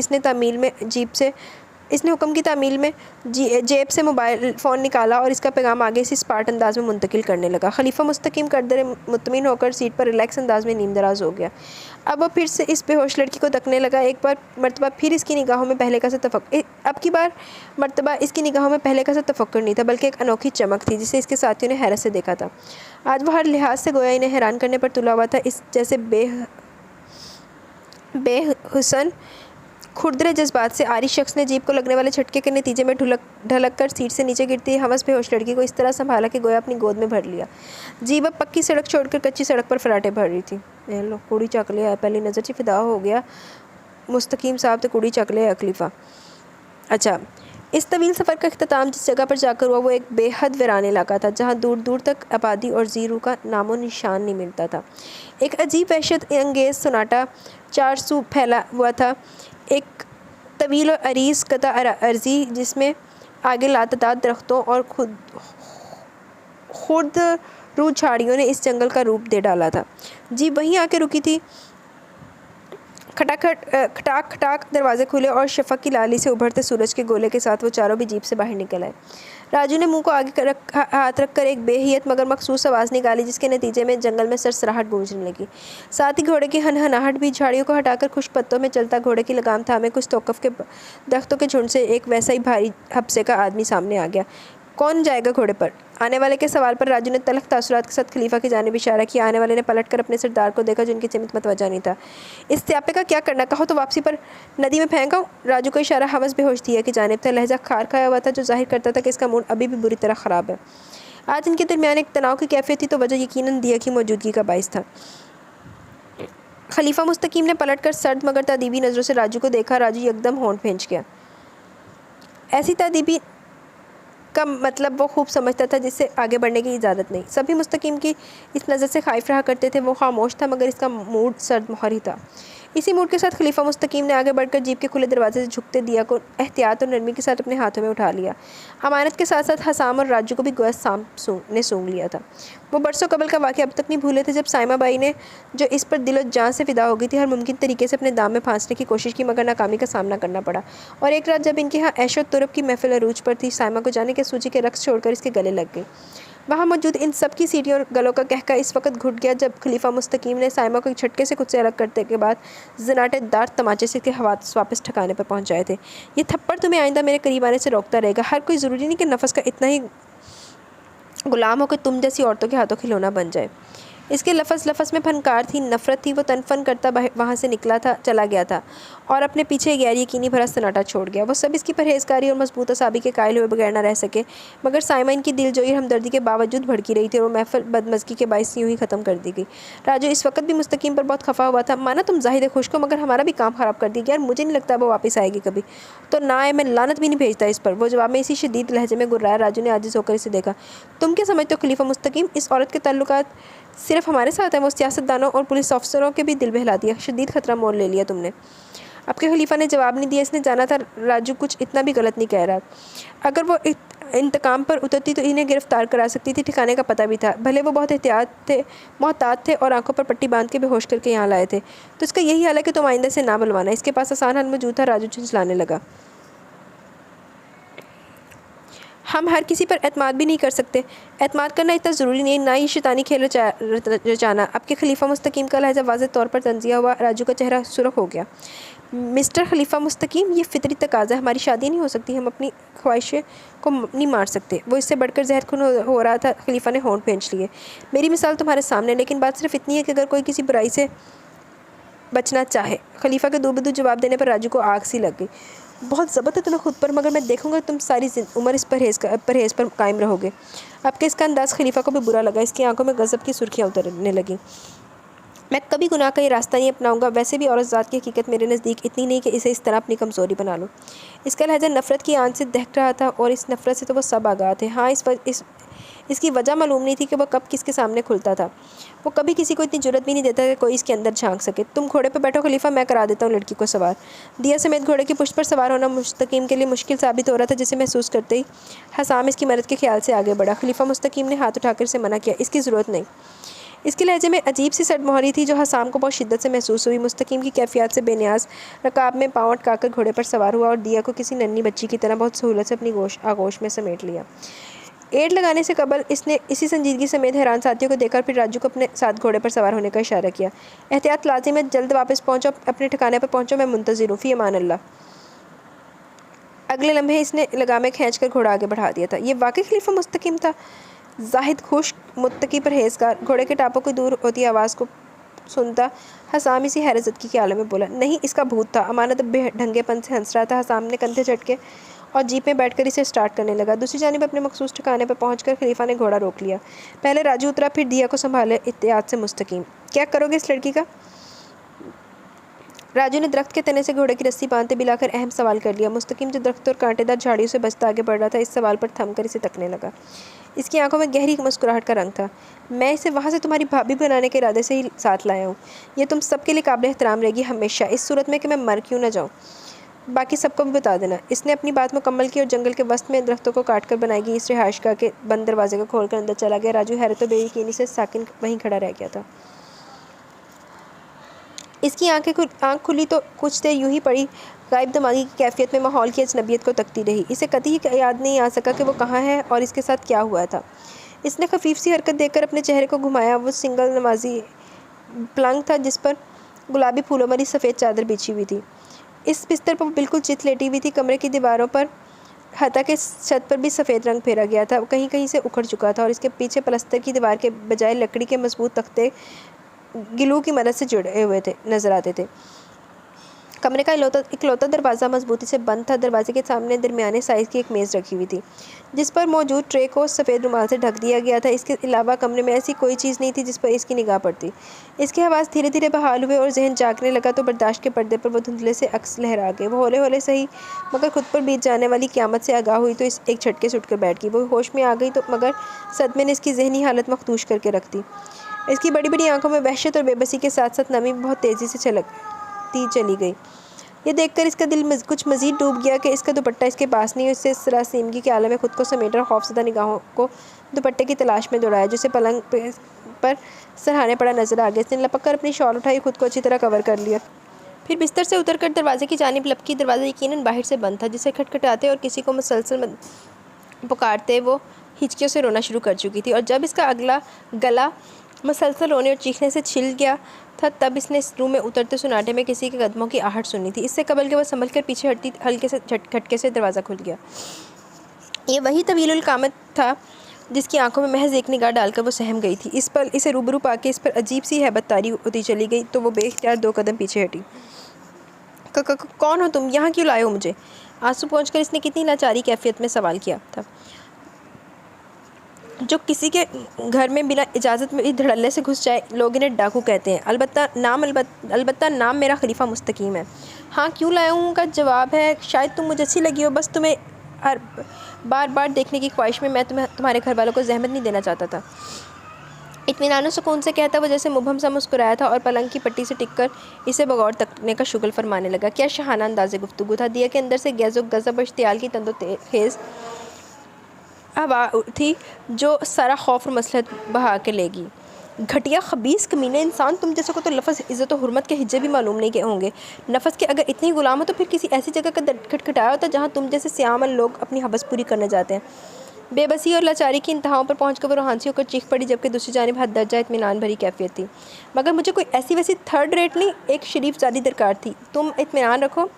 इसने हुक्म की तामील में जेब से मोबाइल फ़ोन निकाला और इसका पैगाम आगे से स्पार्ट अंदाज में मुंतकिल करने लगा। खलीफा मुस्तकीम कदर मुतमिन होकर सीट पर रिलैक्स अंदाज में नीम दराज हो गया। अब वो फिर से इस बेहोश लड़की को तकने लगा। एक बार मरतबा फिर इसकी निगाहों में पहले का सा तफक्कुर नहीं था, बल्कि एक अनोखी चमक थी जिसे इसके साथियों ने हैरत से देखा था। आज वो हर लिहाज से गोया इन्हें हैरान करने पर तुला हुआ था। इस जैसे बेहुसन खुरदरे जज्बात से आरी शख्स ने जीप को लगने वाले झटके के नतीजे में ढलक कर सीट से नीचे गिरती हवस बेहोश लड़की को इस तरह संभाला कि गोया अपनी गोद में भर लिया। जीप अब पक्की सड़क छोड़कर कच्ची सड़क पर फराटे भर रही थी। लो कुड़ी चक लिया, पहली नज़र से फिदा हो गया मुस्तकीम साहब, तो कुड़ी चक लिया खलीफा। अच्छा, इस तवील सफ़र का अख्ताम जिस जगह पर जाकर हुआ वो एक बेहद वीरान इलाका था, जहाँ दूर दूर तक आबादी और ज़ीरू का नामो निशान नहीं मिलता था। एक अजीब वहशत अंगेज़ सन्नाटा चार सू फैला हुआ था, एक तवील और अरीज़ कता अर्जी जिसमें आगे लातादाद दरख्तों और खुद रू झाड़ियों ने इस जंगल का रूप दे डाला था। जी वहीं आके रुकी थी। खटाक खटाक दरवाजे खुले और शफक की लाली से उभरते सूरज के गोले के साथ वो चारों भी जीप से बाहर निकल आए। राजू ने मुंह को आगे हाथ रखकर एक बेहियत मगर मखसूस आवाज़ निकाली, जिसके नतीजे में जंगल में सरसराहट गूंजने लगी। साथ ही घोड़े की हनहनाहट भी। झाड़ियों को हटाकर खुश पत्तों में चलता घोड़े की लगाम थामे कुछ तौक़ुफ़ के दरख्तों के झुंड से एक वैसा ही भारी हब्से का आदमी सामने आ गया। कौन जाएगा घोड़े पर? आने वाले के सवाल पर राजू ने तलख तासुरात के साथ खलीफा की जानिब इशारा किया। आने वाले ने पलटकर अपने सरदार को देखा, जिनकी चिमित मतवजा नहीं था। इस त्यापे का क्या करना? कहो तो वापसी पर नदी में फेंका। राजू का इशारा हवस बेहोश दिया की जानिब था। लहजा खार खाया हुआ था, जो जाहिर करता था कि इसका मूड अभी भी बुरी तरह ख़राब है। आज इनके दरमियान एक तनाव की कैफियत थी, तो वजह यकीनन दिया की मौजूदगी का बाइस था। खलीफा मुस्तकीम ने पलटकर सर्द मगर तादीबी नज़रों से राजू को देखा। राजू एकदम होंठ फेंच गया। ऐसी तादीबी का मतलब वो खूब समझता था जिससे आगे बढ़ने की इजाज़त नहीं। सभी मुस्तकीम की इस नज़र से खाइफ रहा करते थे। वो खामोश था मगर इसका मूड सर्द मोहर ही था। इसी मूड के साथ खलीफा मुस्तकीम ने आगे बढ़कर जीप के खुले दरवाजे से झुकते दिया को एहतियात और नरमी के साथ अपने हाथों में उठा लिया। अमानत के साथ साथ हसाम और राजू को भी गोया ने सूंघ लिया था। वो बरसों कबल का वाक़या अब तक नहीं भूले थे, जब साइमा बाई ने जो इस पर दिलो जान से फिदा हो गई थी, हर मुमकिन तरीके से अपने दाम में फांसने की कोशिश की मगर नाकामी का सामना करना पड़ा। और एक रात जब इनके यहाँ ऐशो तुरब की महफिल अरूज पर थी, साइमा को जाने के सूजी के रक्स छोड़कर इसके गले लग गई। वहाँ मौजूद इन सब की सीटियों और गलों का कहका इस वक्त घुट गया जब खलीफा मुस्तकीम ने साइमा को एक झटके से खुद से अलग करने के बाद जनाटेदार तमाचे से इसके हवास वापस ठिकाने पर पहुँचाए थे। ये थप्पड़ तुम्हें आइंदा मेरे करीब आने से रोकता रहेगा। हर कोई ज़रूरी नहीं कि नफस का इतना ही गुलाम हो कि तुम जैसी औरतों के हाथों खिलौना बन जाए। इसके लफज में फनकार थी, नफ़रत थी। वो तनफन करता वहाँ से चला गया था और अपने पीछे गैर यकीनी भरा सन्नाटा छोड़ गया। वो सब इसकी परहेज़गारी और मजबूत असाबी के कायल हुए बगैर न रह सके, मगर साइमा इनकी दिलजोई और हमदर्दी के बावजूद भड़की रही थी और वो महफिल बदमज़गी के बायस यूँ ही ख़त्म कर दी गई। राजू इस वक्त भी मुस्तकीम पर बहुत खफा हुआ था। माना तुम जाहिद खुश को, मगर हमारा भी काम ख़राब कर दिया यार। मुझे नहीं लगता वो वापस आएगी कभी। तो ना आए, मैं लानत भी नहीं भेजता इस पर। वो जवाब में इसी शदीद लहजे में गुर्राया। राजू ने आजिज़ होकर इसे देखा। तुम क्या समझते हो खलीफा मुस्तकीम? इस औरत के ताल्लुकात सिर्फ हमारे साथ है, वो सियासतदानों और पुलिस अफसरों के भी दिल बहला दिया। शदीद खतरा मोल ले लिया तुमने। आपके खलीफा ने जवाब नहीं दिया। इसने जाना था राजू कुछ इतना भी गलत नहीं कह रहा। अगर वो इंतकाम पर उतरती तो इन्हें गिरफ्तार करा सकती थी। ठिकाने का पता भी था। भले वो बहुत मोहतात थे और आंखों पर पट्टी बांध के बेहोश करके यहाँ लाए थे। तो इसका यही हाल है कि तुम आइंदा से ना बुलवाना। इसके पास आसान हल मौजूद था। राजू झुंझलाने लगा। हम हर किसी पर एतमाद भी नहीं कर सकते। एतमाद करना इतना ज़रूरी नहीं, ना ही शैतानी खेल रचाना। आपके खलीफा मुस्तकीम का लहजा वाज़े तौर पर तंजिया हुआ। राजू का चेहरा सुर्ख हो गया। मिस्टर खलीफा मुस्तकीम, ये फितरी तकाज़ा है। हमारी शादी नहीं हो सकती। हम अपनी ख्वाहिशें को नहीं मार सकते। वो इससे बढ़कर जहरखुन हो रहा था। खलीफा ने होंठ खींच लिए। मेरी मिसाल तुम्हारे सामने, लेकिन बात सिर्फ इतनी है कि अगर कोई किसी बुराई से बचना चाहे। खलीफा के दूबदू जवाब देने पर राजू को आग सी लग गई। बहुत ज़बत है तुम्हें खुद पर, मगर मैं देखूंगा तुम सारी उम्र इस परहेज़ पर कायम रहोगे। आपके इसका अंदाज़ खलीफा को भी बुरा लगा। इसकी आंखों में गज़ब की सुर्खियाँ उतरने लगीं। मैं कभी गुनाह का ये रास्ता नहीं अपनाऊंगा। वैसे भी औरत ज़ात की हकीकत मेरे नज़दीक इतनी नहीं कि इसे इस तरह अपनी कमज़ोरी बना लूँ। इसका लहजा नफ़रत की आंच से दहक रहा था और इस नफ़रत से तो वो सब आगाह थे। हाँ, इसकी वजह मालूम नहीं थी कि वह कब किसके सामने खुलता था। वो कभी किसी को इतनी जुर्रत भी नहीं देता कि कोई इसके अंदर झांक सके। तुम घोड़े पर बैठो खलीफा, मैं करा देता हूँ लड़की को सवार। दिया समेत घोड़े की पुष्ट पर सवार होना मुस्तकीम के लिए मुश्किल साबित हो रहा था, जिसे महसूस करते ही हसाम इसकी मदद के ख्याल से आगे बढ़ा। खलीफा मुस्तकीम ने हाथ उठाकर इसे मना किया। इसकी ज़रूरत नहीं। इसके लहजे में अजीब सी सटमोहरी थी जो हसाम को बहुत शिद्दत से महसूस हुई। मुस्तकीम की कैफियत से बेनियाज रकाब में पाँव अटकाकर घोड़े पर सवार हुआ और दिया को किसी नन्ही बच्ची की तरह बहुत सहूलत से अपनी आगोश में समेट लिया। एड लगाने से कबल इसने इसी संजीदगी समेत हैरान साथियों को देखकर फिर राजू को अपने साथ घोड़े पर सवार होने का इशारा किया। एहतियात लाजिम है, जल्द वापस पहुँचो, अपने ठिकाने पर पहुँचो, मैं मुंतज़िर हूँ। फ़ी अमान अल्लाह। अगले लम्हे इसने लगामे खींचकर घोड़ा आगे बढ़ा दिया था। ये वाकई खलीफा मुस्तकीम था। जाहिद खुश, मुत्तकी, परहेज़गार। घोड़े के टापों की दूर होती आवाज़ को सुनता हसाम इसी हैरत की आलम में बोला, नहीं इसका भूत था। अमानत अब बेढंगेपन से हंस रहा था। हसाम ने कंधे झटके और जीप में बैठकर इसे स्टार्ट करने लगा। दूसरी जानिब अपने मखसूस ठिकाने पर पहुंचकर खलीफा ने घोड़ा रोक लिया। पहले राजू उतरा, फिर दिया को संभाले एहतियात से मुस्तकीम। क्या करोगे इस लड़की का? राजू ने दरख्त के तने से घोड़े की रस्सी बांधते बिलाकर अहम सवाल कर लिया। मुस्तकीम जो दरख्त और कांटेदार झाड़ियों से बचता आगे बढ़ रहा था, इस सवाल पर थमकर इसे तकने लगा। इसकी आंखों में गहरी मुस्कुराहट का रंग था। मैं इसे वहाँ से तुम्हारी भाभी बनाने के इरादे से ही साथ लाया हूँ। ये तुम सबके लिए काबिल एहतराम रहेगी हमेशा, इस सूरत में कि मैं मर क्यों न जाऊँ। बाकी सबको भी बता देना। इसने अपनी बात मुकम्मल की और जंगल के वस्त में दरख्तों को काट कर बनाई गई इस रिहाइशगाह के बंद दरवाजे को खोलकर अंदर चला गया। राजू हैरत और बेयकीनी से साकिन वहीं खड़ा रह गया था। इसकी आंख खुली तो कुछ देर यूं ही पड़ी गायब दिमागी की कैफियत में माहौल की अजनबियत को तकती रही। इसे कभी ही याद नहीं आ सका कि वो कहाँ है और इसके साथ क्या हुआ था। इसने खफीफ सी हरकत देखकर अपने चेहरे को घुमाया। वो सिंगल नमाजी पलंग था जिस पर गुलाबी फूलों वाली सफ़ेद चादर बिछी हुई थी। इस बिस्तर पर बिल्कुल चित लेटी हुई थी। कमरे की दीवारों पर हता के छत पर भी सफ़ेद रंग फेरा गया था, कहीं कहीं से उखड़ चुका था और इसके पीछे पलस्तर की दीवार के बजाय लकड़ी के मजबूत तख्ते गिलू की मदद से जुड़े हुए थे नजर आते थे। कमरे का इकलौता दरवाज़ा मजबूती से बंद था। दरवाजे के सामने दरमियाने साइज़ की एक मेज़ रखी हुई थी जिस पर मौजूद ट्रे को सफ़ेद रुमाल से ढक दिया गया था। इसके अलावा कमरे में ऐसी कोई चीज़ नहीं थी जिस पर इसकी निगाह पड़ती। इसके हवास धीरे धीरे बहाल हुए और जहन जागने लगा तो बर्दाश्त के पर्दे पर वो धुंधले से अक्स लहरा गए। वो हौले हौले सही मगर खुद पर बीत जाने वाली क़यामत से आगाह हुई तो इस एक झटके से उठकर बैठ गई। वो होश में आ गई तो मगर सदमे ने इसकी जहनी हालत मखदूश करके रख दी। इसकी बड़ी बड़ी आंखों में वहशत और बेबसी के साथ साथ नमी बहुत तेज़ी से छलकती चली गई। ये देखकर इसका दिल कुछ मज़ीद डूब गया कि इसका दुपट्टा इसके पास नहीं। इससे सरासीमगी के आलम में खुद को समेट और खौफजदा निगाहों को दुपट्टे की तलाश में दौड़ाया जिसे पलंग पर सरहाने पड़ा नजर आ गया। इसने लपक कर अपनी शॉल उठाई, खुद को अच्छी तरह कवर कर लिया। फिर बिस्तर से उतरकर दरवाजे की जानिब लपकी। दरवाज़ा यकीनन बाहर से बंद था जिसे खटखटाते और किसी को मुसलसल पुकारते वो हिचकियों से रोना शुरू कर चुकी थी। और जब इसका अगला गला मुसलसल रोने और चीखने से छिल गया था तब इसने इस रूम में उतरते सुनाटे में किसी के कदमों की आहट सुनी थी। इससे कबल के वह संभल कर पीछे हटती हल्के से झटके से दरवाज़ा खुल गया। ये वही तवीलुल कामत था जिसकी आंखों में महज एक निगाह डालकर वो सहम गई थी। इस पर इसे रूबरू पाके इस पर अजीब सी हैबत तारी होती चली गई तो वो बेख्तियार 2 कदम पीछे हटी। कौन हो तुम? यहाँ क्यों लाए हो मुझे? आंसू पहुँचकर इसने कितनी लाचारी कैफियत में सवाल किया था। जो किसी के घर में बिना इजाज़त में धड़ल्ले से घुस जाए लोग इन्हें डाकू कहते हैं। अलबत्ता नाम मेरा खलीफा मुस्तकीम है। हाँ क्यों लाया हूँ का जवाब है शायद तुम मुझे अच्छी लगी हो, बस तुम्हें हर बार बार देखने की ख्वाहिश में मैं तुम्हारे घर वालों को जहमत नहीं देना चाहता था। इत्मीनान सुकून से कहता वो जैसे मुबहम सा मुस्कुराया था और पलंग की पट्टी से टिककर इसे बगौर तकने का शुगल फरमाने लगा। क्या शहाना अंदाज़े गुफ्तगू था। दिया के अंदर से गैज़ो गज़ब और इश्तियाल की तंदो खेज़ हवा थी जो सारा खौफ और मसलहत बहा के लेगी। घटिया खबीस कमीने इंसान, तुम जैसे को तो लफ्ज़ इज़्ज़त और हुर्मत के हिज्जे भी मालूम नहीं के होंगे। नफस के अगर इतने ही गुलाम हो तो फिर किसी ऐसी जगह का खटखटाया होता जहाँ तुम जैसे सियामल लोग अपनी हवस पूरी करने जाते हैं। बेबसी और लाचारी की इंतहाओं पर पहुंचकर वो रूहानी होकर चीख पड़ी जबकि दूसरी जानिब हद दर्जा इत्मीनान भरी कैफियत थी। मगर मुझे कोई ऐसी वैसी थर्ड रेट नहीं, एक शरीफ ज़ादी दरकार थी। तुम इत्मीनान रखो,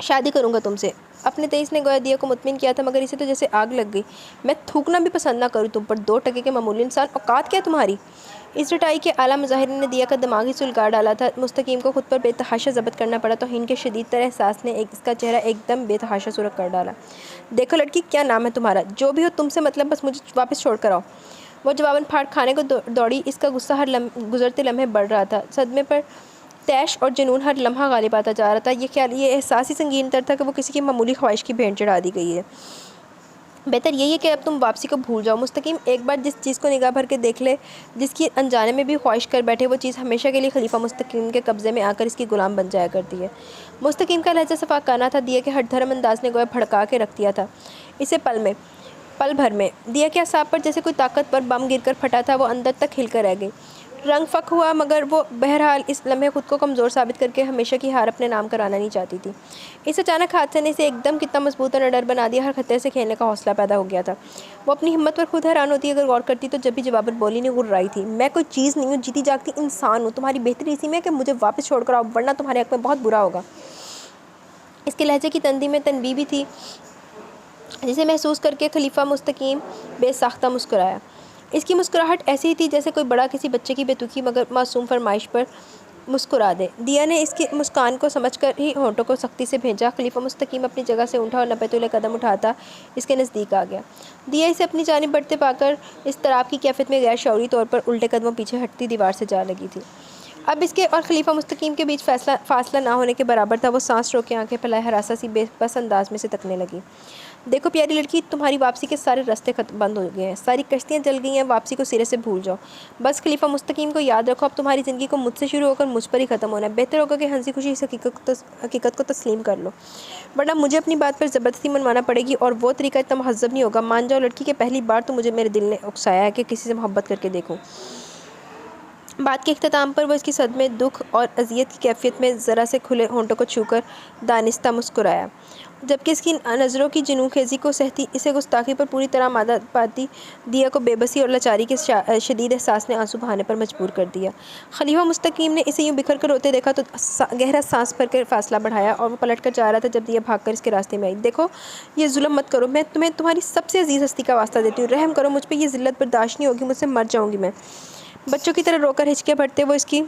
शादी करूँगा तुमसे। अपने तेईस ने गोया दिया को मुतमिन किया था मगर इसे तो जैसे आग लग गई। मैं थूकना भी पसंद ना करूँ तुम पर, 2 टके के मामूली इंसान, औकात क्या तुम्हारी? इस रटाई के आला मुजाहिरीन ने दिया का दिमागी सुलगार डाला था। मुस्तकीम को खुद पर बेतहाशा ज़ब्त करना पड़ा तो हिंद के शदीद तर एहसास ने इसका चेहरा एकदम बेतहाशा सूरत कर डाला। देखो लड़की, क्या नाम है तुम्हारा? जो भी हो तुमसे मतलब, बस मुझे वापस छोड़ कर आओ। वो जवाबन फाड़ खाने को दौड़ी। इसका गुस्सा हर गुजरते लम्हे बढ़ रहा था। सदमे पर तैश और जुनून हर लम्हा गालिब आता जा रहा था। ये एहसास ही संगीन तर था कि वो किसी की मामूली ख्वाहिश की भेंट चढ़ा दी गई है। बेहतर यही है कि अब तुम वापसी को भूल जाओ। मुस्तकीम एक बार जिस चीज़ को निगाह भर के देख ले, जिसकी अनजाने में भी ख्वाहिश कर बैठे, वो चीज़ हमेशा के लिए खलीफा मुस्तकीम के कब्ज़े में आकर इसकी गुलाम बन जाया करती है। मुस्तकीम का लहजा सफाकाना था। दिया के हट धर्म अंदाज ने गोया भड़का के रख दिया था इसे पल भर में। दिया के असाब पर जैसे कोई ताकतवर बम गिरकर फटा था। वो अंदर तक हिलकर रह गई। रंग फक हुआ मगर वो बहरहाल इस लम्हे खुद को कमज़ोर साबित करके हमेशा की हार अपने नाम कराना नहीं चाहती थी। इस अचानक हादसे ने इसे एकदम कितना मजबूत और डर बना दिया। हर खतरे से खेलने का हौसला पैदा हो गया था। वो अपनी हिम्मत पर खुद हैरान होती। अगर गौर करती तो जब भी जवाबत बोली नहीं गुर्राई थी। मैं कोई चीज़ नहीं हूँ, जीती जागती इंसान हूँ। तुम्हारी बेहतरी इसी में कि मुझे वापस छोड़कर आओ, वरना तुम्हारे हक़ में बहुत बुरा होगा। इसके लहजे की तंदी में तनवी भी थी जिसे महसूस करके खलीफा मुस्तकीम बेसाख्ता मुस्कुराया। इसकी मुस्कुराहट ऐसी ही थी जैसे कोई बड़ा किसी बच्चे की बेतुकी मगर मासूम फरमाइश पर मुस्कुरा दे। दिया ने इसकी मुस्कान को समझकर ही होंठों को सख्ती से भेजा। खलीफा मुस्तकीम अपनी जगह से उठा और नपे कदम उठाता इसके नज़दीक आ गया। दिया इसे अपनी जानिब बढ़ते पाकर इस तरह की कैफियत में गैर शऊरी तौर पर उल्टे कदमों पीछे हटती दीवार से जा लगी थी। अब इसके और खलीफा मुस्तकीम के बीच फासला ना होने के बराबर था। वो सांस रोक के आंखें फैलाए हरासा सी बेबस अंदाज में से तकने लगी। देखो प्यारी लड़की, तुम्हारी वापसी के सारे रास्ते बंद हो गए हैं, सारी कश्तियाँ जल गई हैं, वापसी को सिरे से भूल जाओ। बस खलीफा मुस्तकीम को याद रखो, अब तुम्हारी ज़िंदगी को मुझसे शुरू होकर मुझ पर ही ख़त्म होना है। बेहतर होगा कि हंसी खुशी इस हकीकत को तस्लीम कर लो, वरना मुझे अपनी बात पर ज़बरदस्ती मनवाना पड़ेगी और वो तरीका इतना महज़ब नहीं होगा। मान जाओ लड़की के पहली बार तो मुझे मेरे दिल ने उकसाया है कि किसी से मोहब्बत करके देखूँ। बात के इख्तिताम पर वो इसकी सदमे, दुख और अजियत की कैफियत में ज़रा से खुले होंठों को छूकर दानिस्ता मुस्कुराया, जबकि इसकी नज़रों की जुनून खेजी को सहती इसे गुस्ताखी पर पूरी तरह मादा पाती दिया को बेबसी और लाचारी के शदीद एहसास ने आंसू बहाने पर मजबूर कर दिया। खलीफा मुस्तकीम ने इसे यूँ बिखर कर रोते देखा तो गहरा सांस भर कर फासला बढ़ाया और वो पलट कर जा रहा था जब दिया भाग कर इसके रास्ते में आई। देखो, ये जुल्म मत करो, मैं तुम्हें तुम्हारी सबसे अजीज़ हस्ती का वास्ता देती हूँ, रहम करो मुझ पर, ये ज़िल्लत बर्दाश्त नहीं होगी, मुझसे मर जाऊँगी मैं। बच्चों की तरह रोकर हिचके भरते वो इसकी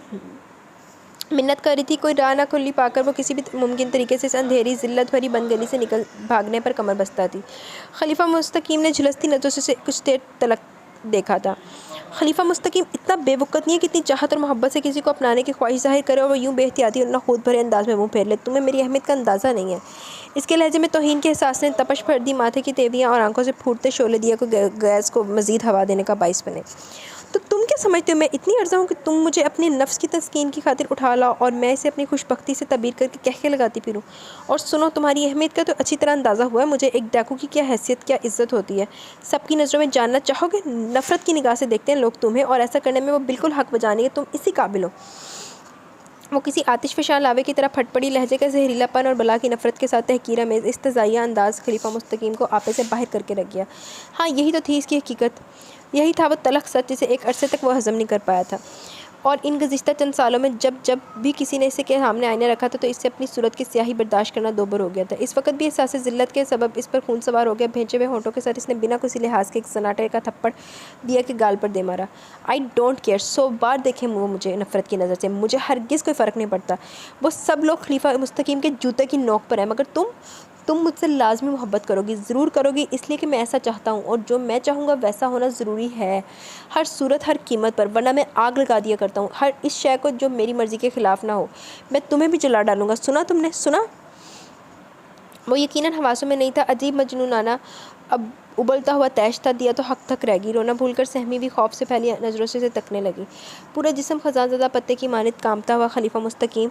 मिन्नत कर रही थी। कोई राह ना खुली पाकर वो किसी भी मुमकिन तरीके से इस अंधेरी ज़िल्लत भरी बंद गली से निकल भागने पर कमर बस्ता थी। खलीफा मुस्तकीम ने झुलसती नज़रों से कुछ देर तलक देखा था। खलीफा मुस्तकीम इतना बेवकूफ़ नहीं है कि इतनी चाहत और मोहब्बत से किसी को अपनाने की ख्वाहिश जाहिर करे और वो यूँ बेहतियाती और ना खुद भरे अंदाज में मुँह फेर ले। तुम्हें मेरी अहमियत का अंदाज़ा नहीं है। इसके लहजे में तौहीन के एहसास ने तपश भर दी, माथे की तेवियाँ और आंखों से फूटते शोले दिया को गैस को मज़ीद हवा देने का बाइस बने। तो तुम क्या समझते हो मैं इतनी अर्ज़ा हूँ कि तुम मुझे अपने नफ्स की तस्कीन की खातिर उठा लाओ और मैं इसे अपनी खुशबख्ती से तबीर करके कह के लगाती फिरूँ? और सुनो, तुम्हारी अहमियत का तो अच्छी तरह अंदाज़ा हुआ है मुझे, एक डाकू की क्या हैसियत, क्या इज़्ज़त होती है। सबकी नज़रों में जानना चाहोगे? नफ़रत की निगाह से देखते हैं लोग तुम्हें और ऐसा करने में वो बिल्कुल हक़ बजानी है, तुम इसी काबिल हो। वो किसी आतिश फ़शान लावे की तरह फटपड़ी लहजे का जहरीलापन और बला की नफ़रत के साथ तहकीरा में इस्तज़ाइया अंदाज़ खलीफा मुस्तकीम को आपे से बाहर करके रख गया। हाँ, यही तो थी इसकी हकीकत, यही था वो तलख़ सच जिसे एक अरसे तक वो हज़म नहीं कर पाया था। और इन गुज़िश्ता चंद सालों में जब जब भी किसी ने इसे के सामने आईने रखा था तो इससे अपनी सूरत की स्याही बर्दाश्त करना दोबर हो गया था। इस वक्त भी एहसास ज़िल्लत के सबब इस पर खून सवार हो गया। भेजे हुए होंठों के साथ इसने बिना किसी लिहाज के एक सन्नाटे का थप्पड़ दिया के गाल पर दे मारा। आई डोंट केयर, 100 बार देखें वो मुझे नफ़रत की नज़र से, मुझे हरगिज़ कोई फ़र्क नहीं पड़ता। वो सब लोग खलीफा मुस्तकीम के जूते की नोक पर हैं, मगर तुम मुझसे लाजमी मोहब्बत करोगी, ज़रूर करोगी, इसलिए कि मैं ऐसा चाहता हूँ और जो मैं चाहूँगा वैसा होना ज़रूरी है, हर सूरत हर कीमत पर, वरना मैं आग लगा दिया करता हूँ हर इस शय को जो मेरी मर्ज़ी के ख़िलाफ़ ना हो। मैं तुम्हें भी जला डालूँगा। सुना तुमने, सुना? वो यकीनन हवासों में नहीं था, अजीब मजनूनाना अब उबलता हुआ तैश था। दिया तो हक थक रह गई, रोना भूलकर सहमी भी खौफ से फैली नज़रों से तकने लगी। पूरा जिस्म खजानज़दा पत्ते की मानित कांपता हुआ खलीफा मुस्तकीम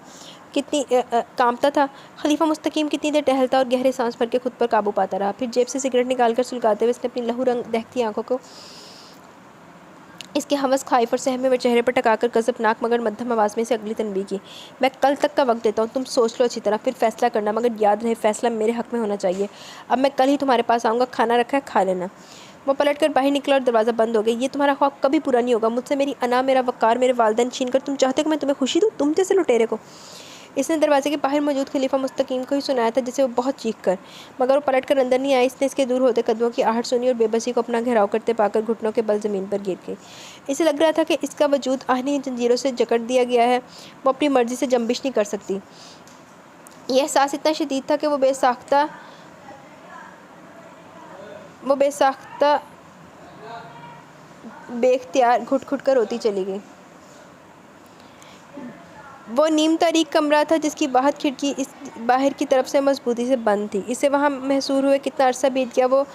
कांपता था। खलीफा मुस्तकीम कितनी देर टहलता और गहरे सांस भर के खुद पर काबू पाता रहा। फिर जेब से सिगरेट निकालकर सुलगाते हुए इसने अपनी लहू रंग दहकती आंखों को इसके हवस ख्वाहिश और सहमे हुए चेहरे पर टकाकर गज़बनाक मगर मध्यम आवाज़ में इसे अगली तनबीह की। मैं कल तक का वक्त देता हूँ, तुम सोच लो अच्छी तरह, फिर फैसला करना, मगर याद रहे फैसला मेरे हक़ में होना चाहिए। अब मैं कल ही तुम्हारे पास आऊँगा, खाना रखा है, खा लेना। वो पलट कर बाहर निकला और दरवाज़ा बंद हो गया। ये तुम्हारा ख्वाब कभी पूरा नहीं होगा। मुझसे मेरी अना, मेरा वक़ार, मेरे वालिदैन छीन कर तुम चाहते हो कि मैं तुम्हें खुशी दूँ, तुम जैसे लुटेरे को। इसने दरवाजे के बाहर मौजूद खलीफा मुस्तकीम को ही सुनाया था, जिसे वो बहुत चीख कर, मगर वो पलट कर अंदर नहीं आई। इसने इसके दूर होते कदमों की आहट सुनी और बेबसी को अपना घेराव करते पाकर घुटनों के बल ज़मीन पर गिर गई। इसे लग रहा था कि इसका वजूद आहनी जंजीरों से जकड़ दिया गया है, वो अपनी मर्ज़ी से जंबिश नहीं कर सकती। यह एहसास इतना शदीद था कि वो बेसाख्ता बेख्तियार घुट घुट कर रोती चली गई। वो नीम तारीक कमरा था जिसकी खिड़की इस बाहर की तरफ से मजबूती से बंद थी। इसे वहाँ महसूस हुए कितना अरसा बीत गया। वो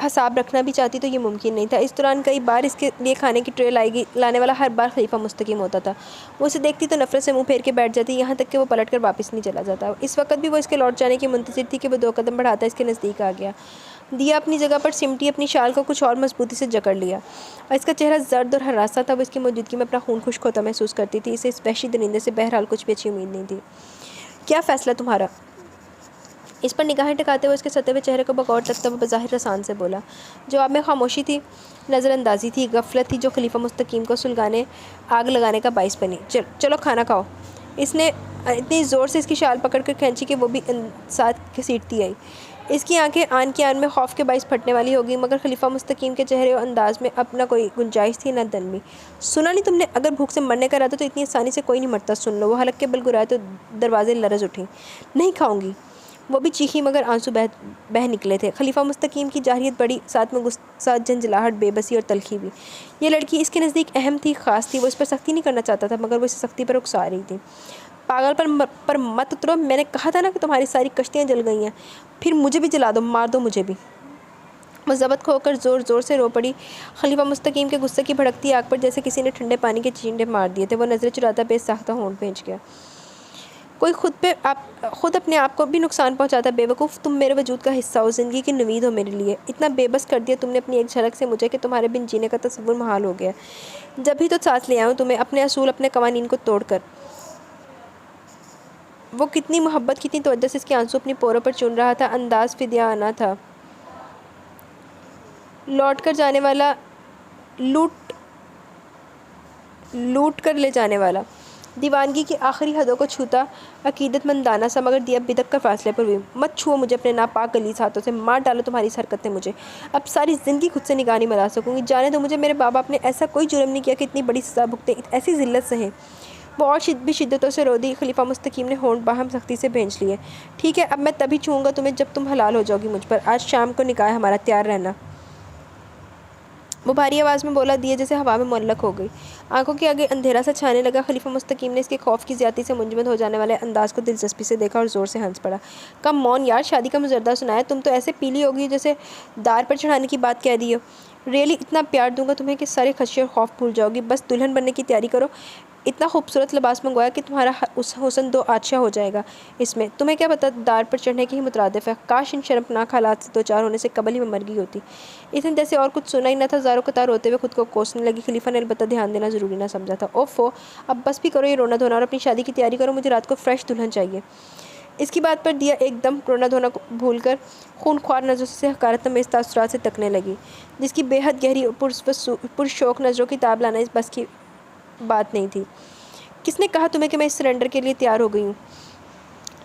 हिसाब रखना भी चाहती तो ये मुमकिन नहीं था। इस दौरान कई बार इसके लिए खाने की ट्रे लाने वाला हर बार खलीफा मुस्तकीम होता था। वो उसे देखती तो नफरत से मुंह फेर के बैठ जाती, यहाँ तक कि वो पलट कर वापस नहीं चला जाता। इस वक्त भी वो इसके लौट जाने की मुंतज़िर थी कि वो 2 कदम बढ़ाता इसके नज़दीक आ गया। दिया अपनी जगह पर सिमटी अपनी शाल को कुछ और मजबूती से जकड़ लिया और इसका चेहरा जर्द और हरासा था। वो इसकी मौजूदगी में अपना खून खुश्क होता महसूस करती थी। इसे इस वहशी दरिंदे से बहरहाल कुछ भी अच्छी उम्मीद नहीं थी। क्या फ़ैसला तुम्हारा? इस पर निगाहें टिकाते हुए उसके सते हुए चेहरे को बगौर तकता हुआ बज़ाहिर रसान से बोला। जवाब में खामोशी थी, नज़रअंदाजी थी, गफलत थी, जो खलीफा मुस्तकीम को सुलगाने आग लगाने का बाइस बनी। चलो खाना खाओ। इसने इतनी ज़ोर से इसकी शाल पकड़ कर खींची कि वो भी साथ घसीटती आई। इसकी आंखें आन की आन में खौफ के बाइस फटने वाली होगी, मगर खलीफा मुस्तकीम के चेहरे और अंदाज में अपना कोई गुंजाइश थी ना दनमी। सुना नहीं तुमने, अगर भूख से मरने का इरादा तो इतनी आसानी से कोई नहीं मरता, सुन लो। वो हलक के बल गुराए तो दरवाजे लरज उठी। नहीं खाऊंगी, वो भी चीखी मगर आंसू बह निकले थे। खलीफा मुस्तकीम की जाहिरियत बड़ी, साथ में गुस्सा, झंझलाहट, बेबसी और तलखी भी। ये लड़की इसके नज़दीक अहम थी, ख़ास थी। वो इस पर सख्ती नहीं करना चाहता था, मगर वो इसे सख्ती पर उकसा रही थी। पागल पर मत उतरो, मैंने कहा था ना कि तुम्हारी सारी कश्तियाँ जल गई हैं। फिर मुझे भी जला दो, मार दो मुझे भी। वो ज़बत खोकर ज़ोर ज़ोर से रो पड़ी। खलीफा मुस्तकीम के गुस्से की भड़कती आग पर जैसे किसी ने ठंडे पानी के चींटे मार दिए थे। वो नज़रें चुराता बेसाख्ता होंठ भेज गया। कोई खुद अपने आप को भी नुकसान पहुंचाता। बेवकूफ़, तुम मेरे वजूद का हिस्सा हो, ज़िंदगी की नवीद हो मेरे लिए। इतना बेबस कर दिया तुमने अपनी एक झलक से मुझे कि तुम्हारे बिन जीने का तस्वुर मुहाल हो गया। जब भी तो साथ ले आऊँ तुम्हें, अपने असूल, अपने कवानीन को तोड़ कर। वो कितनी मोहब्बत, कितनी तवज्जो से इसके आंसू अपनी पोरों पर चुन रहा था। अंदाज फिदियाना था, लौट कर जाने वाला, लूट कर ले जाने वाला, दीवानगी की आखिरी हदों को छूता, अकीदतमंदाना सा, मगर दिया बिदक कर फासले पर हुई। मत छुओ मुझे अपने नापाक गलीस हाथों से, मार डालो तुम्हारी इस हरकत ने मुझे। अब सारी ज़िंदगी खुद से निगाह नहीं मिला सकूंगी। जाने दो मुझे, मेरे बाप बाप ने ऐसा कोई जुर्म नहीं किया कि इतनी बड़ी सज़ा भुगते, ऐसी ज़िल्लत सहे। वो और भी शिद्दतों से रो दी। खलीफा मुस्तकीम ने होंठ बाहम सख्ती से भींच लिए। ठीक है, अब मैं तभी छूँगा तुम्हें जब तुम हलाल हो जाओगी मुझ पर। आज शाम को निकाह हमारा, तैयार रहना। वो भारी आवाज़ में बोला, दिए जैसे हवा में मुअल्लक हो गई। आंखों के आगे अंधेरा सा छाने लगा। खलीफा मुस्तकीम ने इसके खौफ की ज़्यादती से मुंजमद हो जाने वाले अंदाज को दिलचस्पी से देखा और ज़ोर से हंस पड़ा। कम मौन यार, शादी का मुजर्दा सुनाया। तुम तो ऐसे पीली होगी जैसे दार पर चढ़ाने की बात कह दी हो। रियली इतना प्यार दूंगा तुम्हें कि सारे खदशे और खौफ भूल जाओगी। बस दुल्हन बनने की तैयारी करो। इतना खूबसूरत लिबास मंगवाया कि तुम्हारा उस हुस्न दो आदशाह हो जाएगा। इसमें तुम्हें क्या पता दार पर चढ़ने की ही मुतरादिफ है। काश इन शर्मनाक हालात से दो चार होने से कबल ही मैं मर गई होती। इसने जैसे और कुछ सुना ही न था, ज़ारों कतार रोते हुए खुद को कोसने लगी। खलीफा ने अलबत्ता ध्यान देना ज़रूरी ना समझा था। ओफो, अब बस भी करो ये रोना धोना और अपनी शादी की तैयारी करो। मुझे रात को फ्रेश दुल्हन चाहिए। इसकी बात पर दिया एकदम रोना धोना भूलकर खूनख्वार नज़रों से हकारत में इस तासुरात से तकने लगी, जिसकी बेहद गहरी पुरशौक नज़रों की ताब लाना इस बस की बात नहीं थी। किसने कहा तुम्हें कि मैं इस सरेंडर के लिए तैयार हो गई हूँ?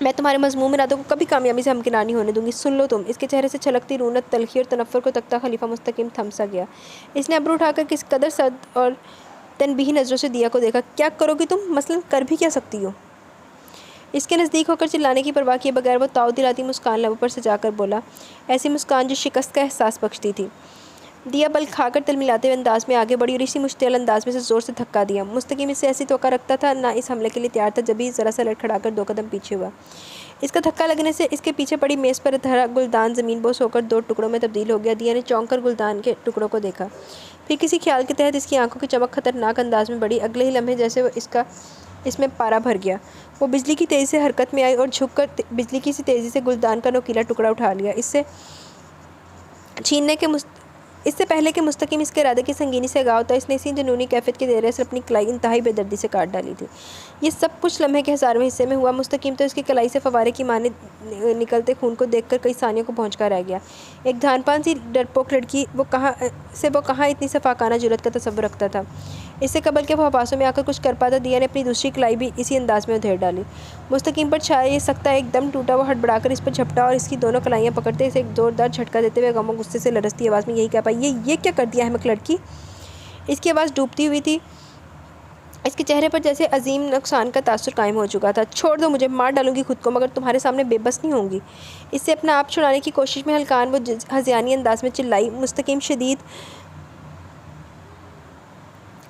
मैं तुम्हारे मज़मूम इरादों को कभी कामयाबी से हमकिनार नहीं होने दूंगी। सुन लो तुम। इसके चेहरे से छलकती रूनत, तलखी और तनफ़्फ़ुर को तकता खलीफा मुस्तकीम थम सा गया। इसने अब्रू उठाकर किस कदर सद और तनबीही नज़रों से दिया को देखा। क्या करोगी तुम? मसलन कर भी क्या सकती हो? इसके नज़दीक होकर चिल्लाने की परवाह किए बगैर वो ताव दिलाती मुस्कान लबों पर सजाकर बोला, ऐसी मुस्कान जो शिकस्त का एहसास बख्शती थी। दिया बल खाकर तिलमिलाते हुए अंदाज में आगे बढ़ी और इसी मुश्तिल अंदाज में से ज़ोर से धक्का दिया। मुस्तकीम इससे ऐसी तवक्का रखता था, ना इस हमले के लिए तैयार था। जब भी ज़रा सा लड़खड़ाकर 2 कदम पीछे हुआ। इसका धक्का लगने से इसके पीछे पड़ी मेज़ पर धरा गुलदान ज़मीन बोस होकर 2 टुकड़ों में तब्दील हो गया। दिया ने चौंक कर गुलदान के टुकड़ों को देखा। फिर किसी ख्याल के तहत इसकी आंखों की चमक खतरनाक अंदाज में बढ़ी। अगले ही लम्हे जैसे वो इसमें पारा भर गया। वो बिजली की तेज़ी से हरकत में आई और झुककर बिजली की सी तेज़ी से गुलदान का नोकीला टुकड़ा उठा लिया। इससे पहले कि मुस्तकीम इसके इरादे की संगीनी से आगाह होता, इसने इसी जुनूनी कैफियत के देर से अपनी कलाई इंतहाई बेदर्दी से काट डाली थी। ये सब कुछ लम्हे के 1000वें हिस्से में हुआ। मुस्तकीम तो इसकी कलाई से फवारे की माने निकलते खून को देखकर कई सानियों को पहुंचकर रह गया। एक धानपान सी डरपोक लड़की वो कहाँ इतनी सफाकाना जुर्रत का तसव्वुर रखता था। इससे कबल के वो हवासों में आकर कुछ कर पाता। दिया ने अपनी दूसरी कलाई भी इसी अंदाज में उधेड़ डाली। मुस्तकीम पर छाया ये सख्ता एकदम टूटा। वो हड़बड़ाकर इस पर झपटा और इसकी दोनों कलाइयाँ पकड़ते इसे एक जोरदार झटका देते हुए गमों गुस्से से लरसती आवाज़ में यही कह पाई, ये क्या कर दिया अहमक लड़की? इसकी आवाज़ डूबती हुई थी। इसके चेहरे पर जैसे अजीम नुकसान का तासुर कायम हो चुका था। छोड़ दो मुझे, मार डालूंगी खुद को, मगर तुम्हारे सामने बेबस नहीं होंगी। इससे अपना आप छुड़ाने की कोशिश में हल्कान वो हज़ियानी अंदाज में चिल्लाई। मुस्तकीम शदीद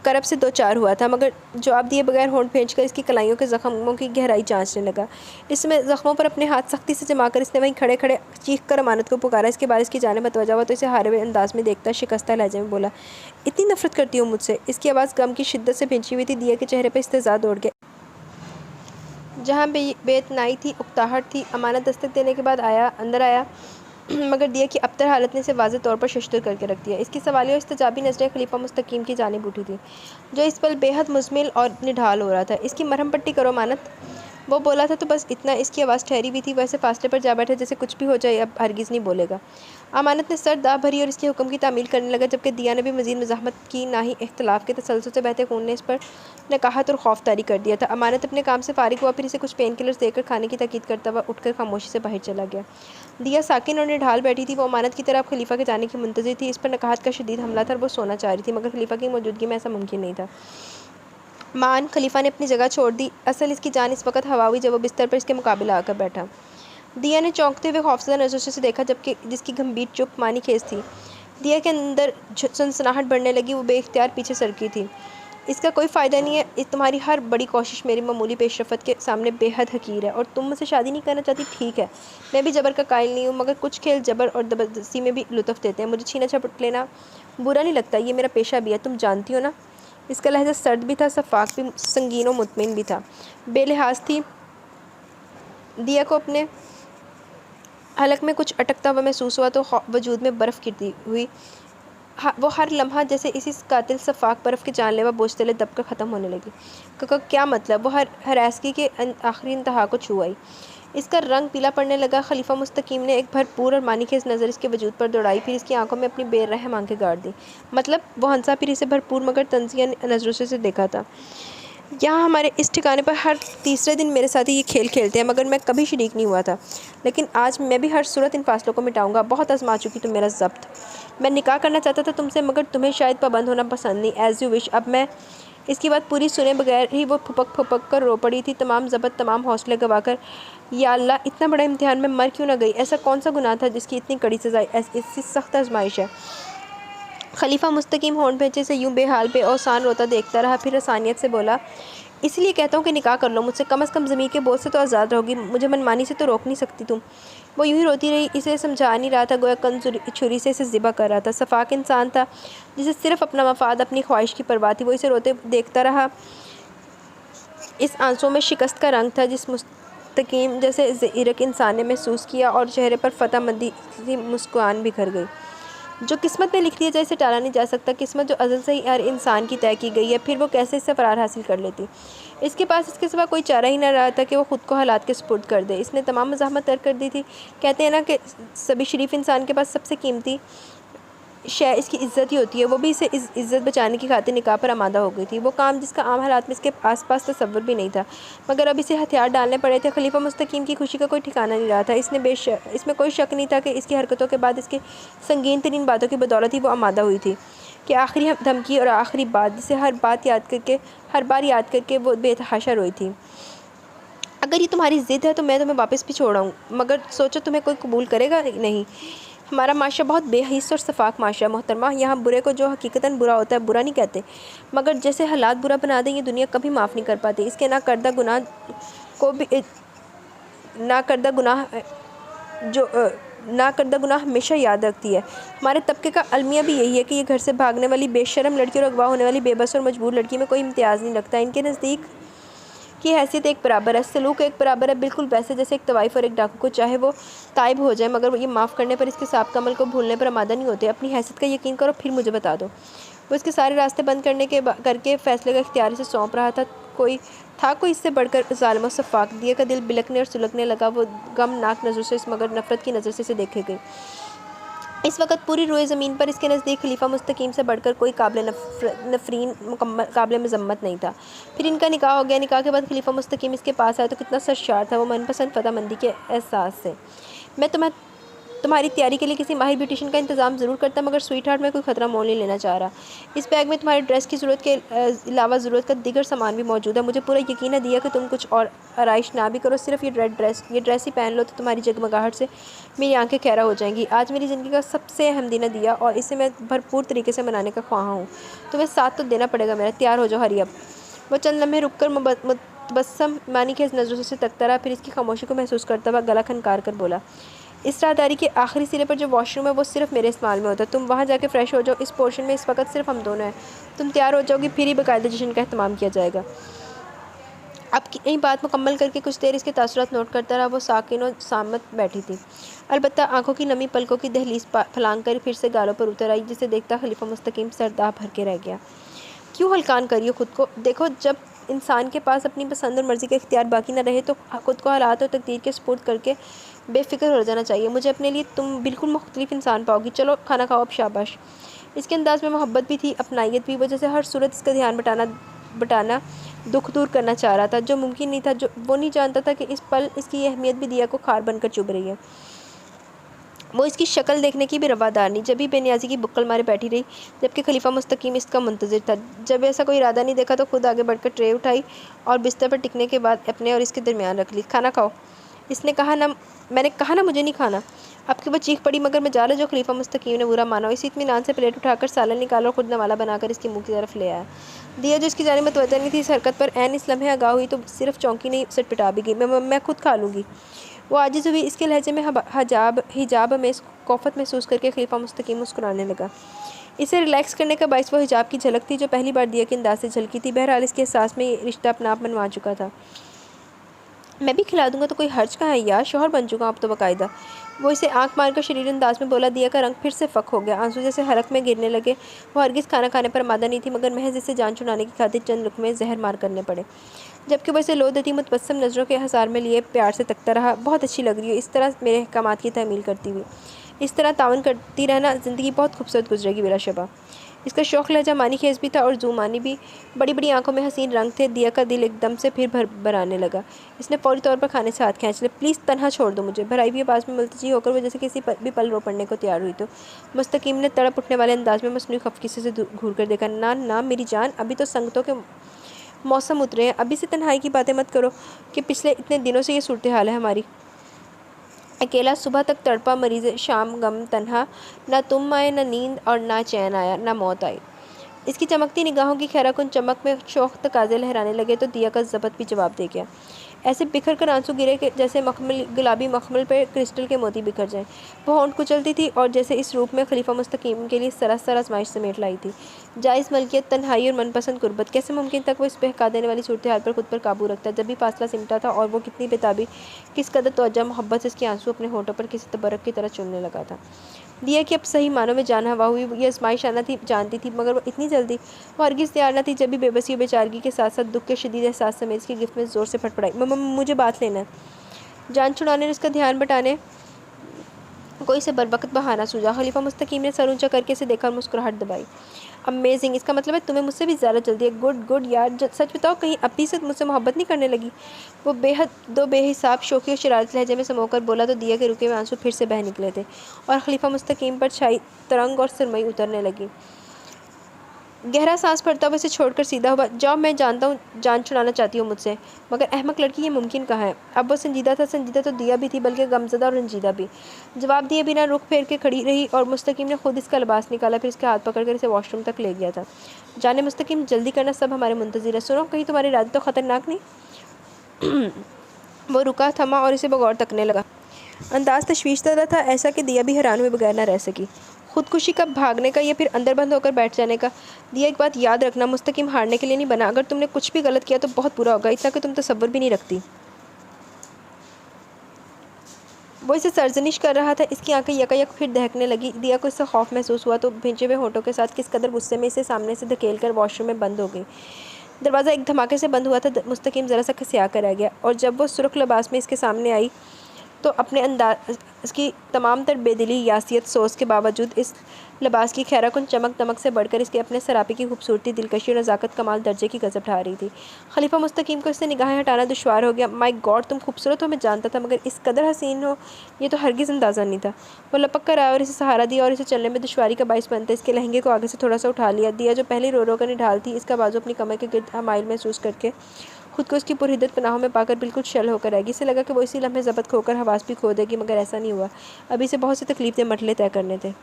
करब से 2-4 हुआ था, मगर जवाब दिए बगैर होंठ भेंचकर इसकी कलाइयों के ज़ख्मों की गहराई जांचने लगा। इसमें ज़ख्मों पर अपने हाथ सख्ती से जमाकर इसने वहीं खड़े खड़े चीख कर अमानत को पुकारा। इसके बाद इसकी जाने मतवजा हुआ तो इसे हारे हुए अंदाज में देखता शिकस्ता लहजे में बोला, इतनी नफरत करती हो मुझसे? इसकी आवाज़ गम की शिद्दत से भिंची हुई थी। दिया के चेहरे पर इस्तेज़ा दौड़ गया। जहाँ बेतनाई थी, उकताहट थी। अमानत दस्तक देने के बाद अंदर आया, मगर दिया कि अबतर हालत ने इसे वाज़ेह तौर पर शशदर करके रख दिया। इसकी सवालिया और इस्तजाबी नज़रें खलीफा मुस्तकीम की जानिब उठी थी, जो इस पल बेहद मुज़मिल और निढाल हो रहा था। इसकी मरहम पट्टी करो अमानत। वो बोला था तो बस इतना। इसकी आवाज़ ठहरी हुई थी, वैसे फासले पर जा बैठा जैसे कुछ भी हो जाए अब हरगिज़ नहीं बोलेगा। अमानत ने सर दाब भरी और इसके हुक्म की तामील करने लगा, जबकि दिया ने भी मज़ीद मज़ाहमत की ना ही इख्तलाफ के तसलसल से बहते खून ने इस पर नकाहत और खौफ तारी कर दिया था। अमानत अपने काम से फारिग हुआ, फिर इसे कुछ पेन किलर्स देकर खाने की ताकीद करता हुआ उठकर खामोशी से बाहर चला गया। दिया साकिन और निढाल बैठी थी। वो अमानत की तरफ खलीफा के जाने की मुंतज़िर थी। इस पर नकाहत का शदीद हमला था और वो सोना चाह रही थी, मगर खलीफा की मौजूदगी में ऐसा मुमकिन नहीं था। मान खलीफा ने अपनी जगह छोड़ दी। असल इसकी जान इस वक्त हवा हुई जब वो बिस्तर पर इसके मुकाबले आकर बैठा। दिया ने चौंकते हुए खौफजदा नज़रों से देखा, जबकि जिसकी गंभीर चुप मानी खेज थी। दिया के अंदर सनसनाहट बढ़ने लगी। वो बेइख्तियार पीछे सरकी थी। इसका कोई फ़ायदा नहीं है। तुम्हारी हर बड़ी कोशिश मेरी मामूली पेशरफत के सामने बेहद हकीर है। और तुम मुझसे शादी नहीं करना चाहती, ठीक है, मैं भी जबर का कायल नहीं हूँ, मगर कुछ खेल जबर और ज़बरदस्ती में भी लुत्फ़ देते हैं। मुझे छीना झपट लेना बुरा नहीं लगता, ये मेरा पेशा भी है, तुम जानती हो ना। इसका लहजा सर्द भी था, शफ़ाक भी, संगीन और मुतमिन भी था। बेलिहाज थी। दिया को अपने हलक में कुछ अटकता हुआ महसूस हुआ तो वजूद में बर्फ़ गिरती हुई वो हर लम्हा जैसे इसी कातिल शफ़ाक बर्फ़ के जानलेवा बोझ तले दबकर ख़त्म होने लगी। क्या मतलब? वो हरासगी के आखिरी इंतहा को छू आई। इसका रंग पीला पड़ने लगा। खलीफा मुस्तकीम ने एक भरपूर और मानीखेज़ नज़र इसके वजूद पर दौड़ाई, फिर इसकी आंखों में अपनी बेरहम आंखें गाड़ दी। मतलब? वो हंसा, फिर इसे भरपूर मगर तंज़िया नज़रों से देखा था। यहाँ हमारे इस ठिकाने पर हर तीसरे दिन मेरे साथ ही ये खेल खेलते हैं, मगर मैं कभी शरीक नहीं हुआ था। लेकिन आज मैं भी हर सूरत इन फासलों को मिटाऊंगा। बहुत आजमा चुकी तुम मेरा ज़ब्त। मैं निकाह करना चाहता था तुमसे, मगर तुम्हें शायद पाबंद होना पसंद नहीं। As you wish. अब मैं इसकी बात पूरी सुने बगैर ही वो फुपक कर रो पड़ी थी, तमाम ज़बत, तमाम हौसले गवा कर। या अल्लाह, इतना बड़ा इम्तिहान में मर क्यों ना गई? ऐसा कौन सा गुनाह था जिसकी इतनी कड़ी सज़ा? ऐसी सख्त आजमाइश है। खलीफा मुस्तकीम होंठ भेजे से यूं बेहाल बेऔसान रोता देखता रहा, फिर आसानियत से बोला, इसलिए कहता हूँ कि निकाह कर लो मुझसे। कम से कम ज़मीर के बोझ से तो आज़ाद रहोगी। मुझे मनमानी से तो रोक नहीं सकती तुम। वो यूं ही रोती रही। इसे समझा नहीं रहा था, गोया कन छुरी से इसे ज़िबा कर रहा था। शफ़ाक इंसान था जिसे सिर्फ अपना मफाद, अपनी ख्वाहिश की परवाह थी। वो इसे रोते देखता रहा। इस आंसुओं में शिकस्त का रंग था जिस मुस्तकीम जैसे ज़ईरक इंसान ने महसूस किया, और चेहरे पर फतहमंदी की मुस्कान बिखर गई। जो किस्मत में लिख दिया जाए इसे टाला नहीं जा सकता। किस्मत जो अज़ल से ही हर इंसान की तय की गई है, फिर वो कैसे इससे फ़रार हासिल कर लेती। इसके पास इसके सिवा कोई चारा ही न रहा था कि वो ख़ुद को हालात के सुपुर्द कर दे। इसने तमाम मज़ाहमत तर्क कर दी थी। कहते हैं ना कि सभी शरीफ इंसान के पास सबसे कीमती शय इसकी इज़्ज़त ही होती है। वो भी इसे इज़्ज़त बचाने की खातिर निकाह पर आमादा हो गई थी। वो काम जिसका आम हालात में इसके आसपास तसव्वुर भी नहीं था, मगर अब इसे हथियार डालने पड़े थे। खलीफा मुस्तकीम की खुशी का कोई ठिकाना नहीं रहा था। इसमें कोई शक नहीं था कि इसकी हरकतों के बाद इसके संगीन तरीन बातों की बदौलत ही वो आमादा हुई थी, कि आखिरी धमकी और आखिरी बात जिसे हर बार याद करके वो बेतहाशा रोई थी। अगर ये तुम्हारी ज़िद है तो मैं तुम्हें वापस भी छोड़ाऊँ, मगर सोचो तुम्हें कोई कबूल करेगा नहीं। हमारा माशरा बहुत बेहिस और शफाक माशरा मोहतरमा। यहाँ बुरे को जो हकीकतन बुरा होता है बुरा नहीं कहते, मगर जैसे हालात बुरा बना दें ये दुनिया कभी माफ़ नहीं कर पाती। इसके ना करदा गुनाह को भी ना करदा गुनाह हमेशा याद रखती है। हमारे तबके का अलमिया भी यही है कि ये घर से भागने वाली बेशरम लड़की और अगवा होने वाली बेबस और मजबूर लड़की में कोई इम्तियाज़ नहीं रखता। इनके नज़दीक की हैसियत एक बराबर है, सलूक एक बराबर है, बिल्कुल वैसे जैसे एक तवाइफ और एक डाकू को चाहे वो ताइब हो जाए, मगर ये माफ़ करने पर, इसके साबिक़ अमल को भूलने पर आमादा नहीं होते। अपनी हैसियत का यकीन करो, फिर मुझे बता दो। वो इसके सारे रास्ते बंद करके फ़ैसले का इख्तियार से सौंप रहा था। कोई इससे बढ़कर ज़ालिम और शफ़ाक। दिया का दिल बिलकने और सुलगने लगा। वो गमनाक नज़र से मगर नफ़रत की नज़र से इसे देखे गई। इस वक्त पूरी रोए ज़मीन पर इसके नज़दीक खलीफा मुस्तकीम से बढ़कर कोई नफरीन काबिल मज़म्मत नहीं था। फिर इनका निकाह हो गया। निकाह के बाद खलीफा मुस्तकीम इसके पास आया तो कितना सरशार था वो मनपसंद फतहमंदी के एहसास से। मैं तुम्हारी तैयारी के लिए किसी माहिर ब्यूटिशियन का इंतज़ाम ज़रूर करता, मगर स्वीट हार्ट में कोई ख़तरा मोल नहीं लेना चाह रहा। इस बैग में तुम्हारी ड्रेस की ज़रूरत के अलावा ज़रूरत का दीगर सामान भी मौजूद है। मुझे पूरा यकीन है दिया कि तुम कुछ और आराइश ना भी करो, सिर्फ ये ड्रेस ही पहन लो तो तुम्हारी जगमगाहट से मेरी आंखें खैरा हो जाएंगी। आज मेरी ज़िंदगी का सबसे अहम दिन है दिया, और इसे मैं भरपूर तरीके से मनाने का ख्वाहा हूँ। तुम्हें साथ तो देना पड़ेगा मेरा। तैयार हो जाओ, हरी अब। वो चंद लम्हे रुक कर मुतबस्सम मानी के नज़रों से तकता रहा, फिर इसकी खामोशी को महसूस करता हुआ गला खनकार कर बोला, इस राहदारी के आखिरी सिरे पर जो वॉशरूम है वो सिर्फ मेरे इस्तेमाल में होता है। तुम वहाँ जाके फ़्रेश हो जाओ। इस पोर्शन में इस वक्त सिर्फ हम दोनों हैं। तुम तैयार हो जाओगी, फिर ही बाकायदा जश्न का एहतमाम किया जाएगा। अब यही बात मुकम्मल करके कुछ देर इसके तासुरात नोट करता रहा। वो साकिन और सामत बैठी थी, अलबत्ता आंखों की नमी पलकों की दहलीज फलांग कर फिर से गालों पर उतर आई, जिसे देखता खलीफा मुस्तकीम सरदाह भर के रह गया। क्यों हल्कान करियो खुद को? देखो, जब इंसान के पास अपनी पसंद और मर्ज़ी का इख्तियार बाकी ना रहे तो ख़ुद को हालात और तकदीर के सुपुर्द करके बेफ़िक्र हो जाना चाहिए। मुझे अपने लिए तुम बिल्कुल मुख्तलिफ इंसान पाओगी, चलो खाना खाओ अब, शाबाश। इसके अंदाज़ में मोहब्बत भी थी, अपनाइयत भी। वजह से हर सूरत इसका ध्यान बटाना दुख दूर करना चाह रहा था, जो मुमकिन नहीं था। जो वो नहीं जानता था कि इस पल इसकी अहमियत भी दिया को खार बनकर चुभ रही है। वो इसकी शक्ल देखने की भी रवादार नहीं, जब भी बेनियाजी की बुक्कल मारे बैठी रही, जबकि खलीफा मुस्तकीम इसका मुंतज़िर था। जब ऐसा कोई इरादा नहीं देखा तो खुद आगे बढ़कर ट्रे उठाई और बिस्तर पर टिकने के बाद अपने और इसके दरमियान रख ली। खाना खाओ, इसने कहा ना, मैंने कहा ना मुझे नहीं खाना। आपके वो चीख पड़ी मगर मैं जाला जो खलीफा मुस्तकीम ने बुरा माना। इसी इत्मीनान से प्लेट उठाकर सालन निकाला और खुद नवाला बनाकर इसके मुंह की तरफ ले आया। दिया जो इसकी जाने मतवज्जह नहीं थी इस हरकत पर ऐन इस लम्हे आगाह हुई तो सिर्फ चौंकी नहीं, सटपटा भी गई। मैं खुद खा लूँगी। वो आजिज़ हुई। इसके लहजे में हिजाब में खौफत महसूस करके खलीफा मुस्तकीम मुस्कुराने लगा। इसे रिलैक्स करने का बाइस वो हिजाब की झलक थी जो पहली बार दिया के अंदाज से झलकी थी। बहरहाल इसके एहसास में ये रिश्ता अपना आप मनवा चुका था। मैं भी खिला दूंगा तो कोई हर्ज कहाँ है यार, शोहर बन चुका अब तो बाकायदा। वो इसे आंख मारकर शरीर अंदाज में बोला। दिया का रंग फिर से फ़क हो गया, आंसू जैसे हलक में गिरने लगे। वो हरगिज़ खाना खाने पर आमादा नहीं थी मगर महज इसे जान छुड़ाने की खातिर चंद लुक़मे जहर मार करने पड़े। जबकि वो इसे लो देती मुतबस्सम नज़रों के हसार में लिए प्यार से तकता रहा। बहुत अच्छी लग रही हो, इस तरह मेरे अहकामात की तहमील करती हुई। इस तरह तावन करती रहना, ज़िंदगी बहुत खूबसूरत गुजरेगी बिलाशुबा। इसका शौक़ लहजा मानी खेज़ भी था और ज़ूमानी भी। बड़ी बड़ी आंखों में हसीन रंग थे। दिया का दिल एकदम से फिर भराने लगा। इसने फौरी तौर पर खाने से हाथ खींच लिया। प्लीज़ तन्हा छोड़ दो मुझे। भराई हुई आवाज़ में मुल्तजी होकर वो जैसे किसी भी पल रो पड़ने को तैयार हुई तो मुस्तकीम ने तड़प उठने वाले अंदाज में मसनूई खफकीसी से घूर कर देखा। ना ना मेरी जान, अभी तो संगतों के मौसम उतरे हैं, अभी से तन्हाई की बातें मत करो कि पिछले इतने दिनों से ये सूरत हाल है हमारी। अकेला सुबह तक तड़पा मरीज़, शाम गम तन्हा, ना तुम आए ना नींद और ना चैन आया ना मौत आई। इसकी चमकती निगाहों की खैराकुन चमक में शौक़ तकाज़े लहराने लगे तो दिया का ज़बत भी जवाब दे गया। ऐसे बिखर कर आंसू गिरे कि जैसे गुलाबी मखमल पर क्रिस्टल के मोती बिखर जाएं। वो होंठ कुचलती थी और जैसे इस रूप में खलीफा मुस्तकीम के लिए सरासर आजमाइश समेट लाई थी। जायज़ मलकियत, तन्हाई और मनपसंद गुर्बत, कैसे मुमकिन तक वो इस बहका देने वाली सूरत हाल पर खुद पर काबू रखता। जब भी फासला सिमटा था और वो कितनी बेताबी, किस कदर तवज्जो मोहब्बत से इसके आंसू अपने होठों पर किसी तबरक की तरह चुनने लगा था। दिया कि अब सही मानों में जान हवा हुई। ये आजमाइश आना थी, जानती थी, मगर वो इतनी जल्दी वो हरगिज़ तैयार न थी। जब भी बेबसी और बेचारगी के साथ साथ दुख के शदीद एहसास समेत इसकी गिफ्ट में ज़ोर से फटफड़ाई। मुझे बात लेना है। जान छुड़ाने ने उसका ध्यान बटाने कोई से बरवक़्त बहाना सूझा। खलीफा मुस्तकीम ने सर ऊँचा करके इसे देखा और मुस्कुराहट दबाई। अमेजिंग, इसका मतलब है तुम्हें मुझसे भी ज़्यादा जल्दी है। गुड गुड यार, सच बताओ कहीं अभी से मुझसे मोहब्बत नहीं करने लगी? वो बेहिसाब शौक़ी और शरारत लहजे में समोकर बोला तो दिया के रुके हुए आंसू फिर से बह निकले थे और खलीफा मुस्तकीम पर छाई तरंग और सुरमई उतरने लगी। गहरा सांस भरता हुआ इसे छोड़कर सीधा हुआ। जाओ, मैं जानता हूँ जान छुड़ाना चाहती हो मुझसे, मगर अहमक लड़की ये मुमकिन कहाँ है? अब वो संजीदा था, संजीदा तो दिया भी थी, बल्कि गमज़दा और रंजीदा भी। जवाब दिए बिना रुख फेर के खड़ी रही और मुस्तकीम ने खुद इसका लिबास निकाला, फिर इसके हाथ पकड़कर इसे वॉशरूम तक ले गया था। जाने मुस्तकीम, जल्दी करना, सब हमारे मुंतज़िर है। सुनो, कहीं तुम्हारे इरादे तो ख़तरनाक नहीं? वो रुका, थमा और इसे बगौर तकने लगा। अंदाज़ तशवीशज़दा था, ऐसा कि दिया भी हैरान हुए बगैर न रह सकी। खुदकुशी का, भागने का या फिर अंदर बंद होकर बैठ जाने का? दिया, एक बात याद रखना, मुस्तकीम हारने के लिए नहीं बना। अगर तुमने कुछ भी गलत किया तो बहुत बुरा होगा, इतना कि तुम तसव्वुर भी नहीं रखती। वो इसे सरजनिश कर रहा था। इसकी आंखें यकायक फिर दहकने लगी। दिया को इससे खौफ महसूस हुआ तो भिंचे हुए होठों के साथ किस कदर गुस्से में इसे सामने से धकेल कर वॉशरूम में बंद हो गई। दरवाज़ा एक धमाके से बंद हुआ था। मुस्तकीम ज़रा सा खसिया कर रह गया और जब वो सुर्ख लिबास में इसके सामने आई तो अपने अंदाज इसकी तमाम तर बेदिली, यासियत, सोच के बावजूद इस लिबास की खैराकुन चमक दमक से बढ़कर इसके अपने सरापे की खूबसूरती, दिलकशी और नज़ाकत कमाल दर्जे की गज़ब ढा रही थी। खलीफा मुस्तकीम को इससे निगाहें हटाना दुश्वार हो गया। माय गॉड, तुम खूबसूरत हो मैं जानता था, मगर इस कदर हसीन हो ये तो हरगिज़ अंदाज़ा नहीं था। वो लपक कर आया और इसे सहारा दिया और इसे चलने में दुश्वारी का बाइस बनता इसके लहंगे को आगे से थोड़ा सा उठा लिया। दिया जो पहले रो कर निढाल थी, इसका बाजू अपनी कमर के गिर्द हमाइल महसूस करके खुद को उसकी पुरहिद्दत पनाहों में पाकर बिल्कुल शल होकर रहेगी। इसे लगा कि वो इसी लम्हे ज़बत खोकर हवास भी खो देगी, मगर ऐसा नहीं हुआ। अभी से बहुत सी तकलीफ़ मरहले तय करने थे।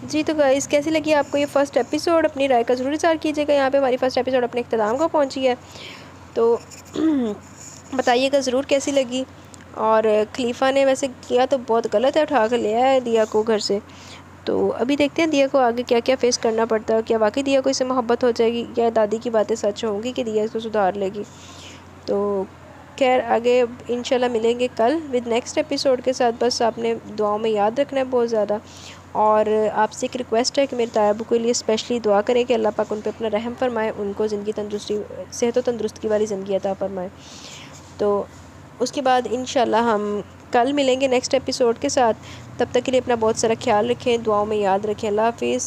जी तो गाइस, कैसी लगी आपको ये फ़र्स्ट एपिसोड? अपनी राय का ज़रूर इज़हार कीजिएगा। यहाँ पे हमारी फ़र्स्ट एपिसोड अपने इख्तिताम को पहुँची है, तो बताइएगा ज़रूर कैसी लगी। और खलीफा ने वैसे किया तो बहुत गलत है, उठा कर ले आया है दिया को घर से। तो अभी देखते हैं दिया को आगे क्या क्या फ़ेस करना पड़ता है। क्या वाकई दिया को इससे मोहब्बत हो जाएगी या दादी की बातें सच होंगी कि दिया इसको सुधार लेगी? तो खैर आगे इंशाल्लाह मिलेंगे कल विद नेक्स्ट एपिसोड के साथ। बस आपने दुआओं में याद रखना है बहुत ज़्यादा, और आपसे एक रिक्वेस्ट है कि मेरे ताया अबू के लिए स्पेशली दुआ करें कि अल्लाह पाक उन पे अपना रहम फरमाए, उनको ज़िंदगी तंदुरुस्ती, सेहत और तंदुरुस्ती वाली ज़िंदगी अता फरमाए। तो उसके बाद इंशाल्लाह हम कल मिलेंगे नेक्स्ट एपिसोड के साथ। तब तक के लिए अपना बहुत सारा ख्याल रखें, दुआओं में याद रखें। अल्लाह हाफिज़।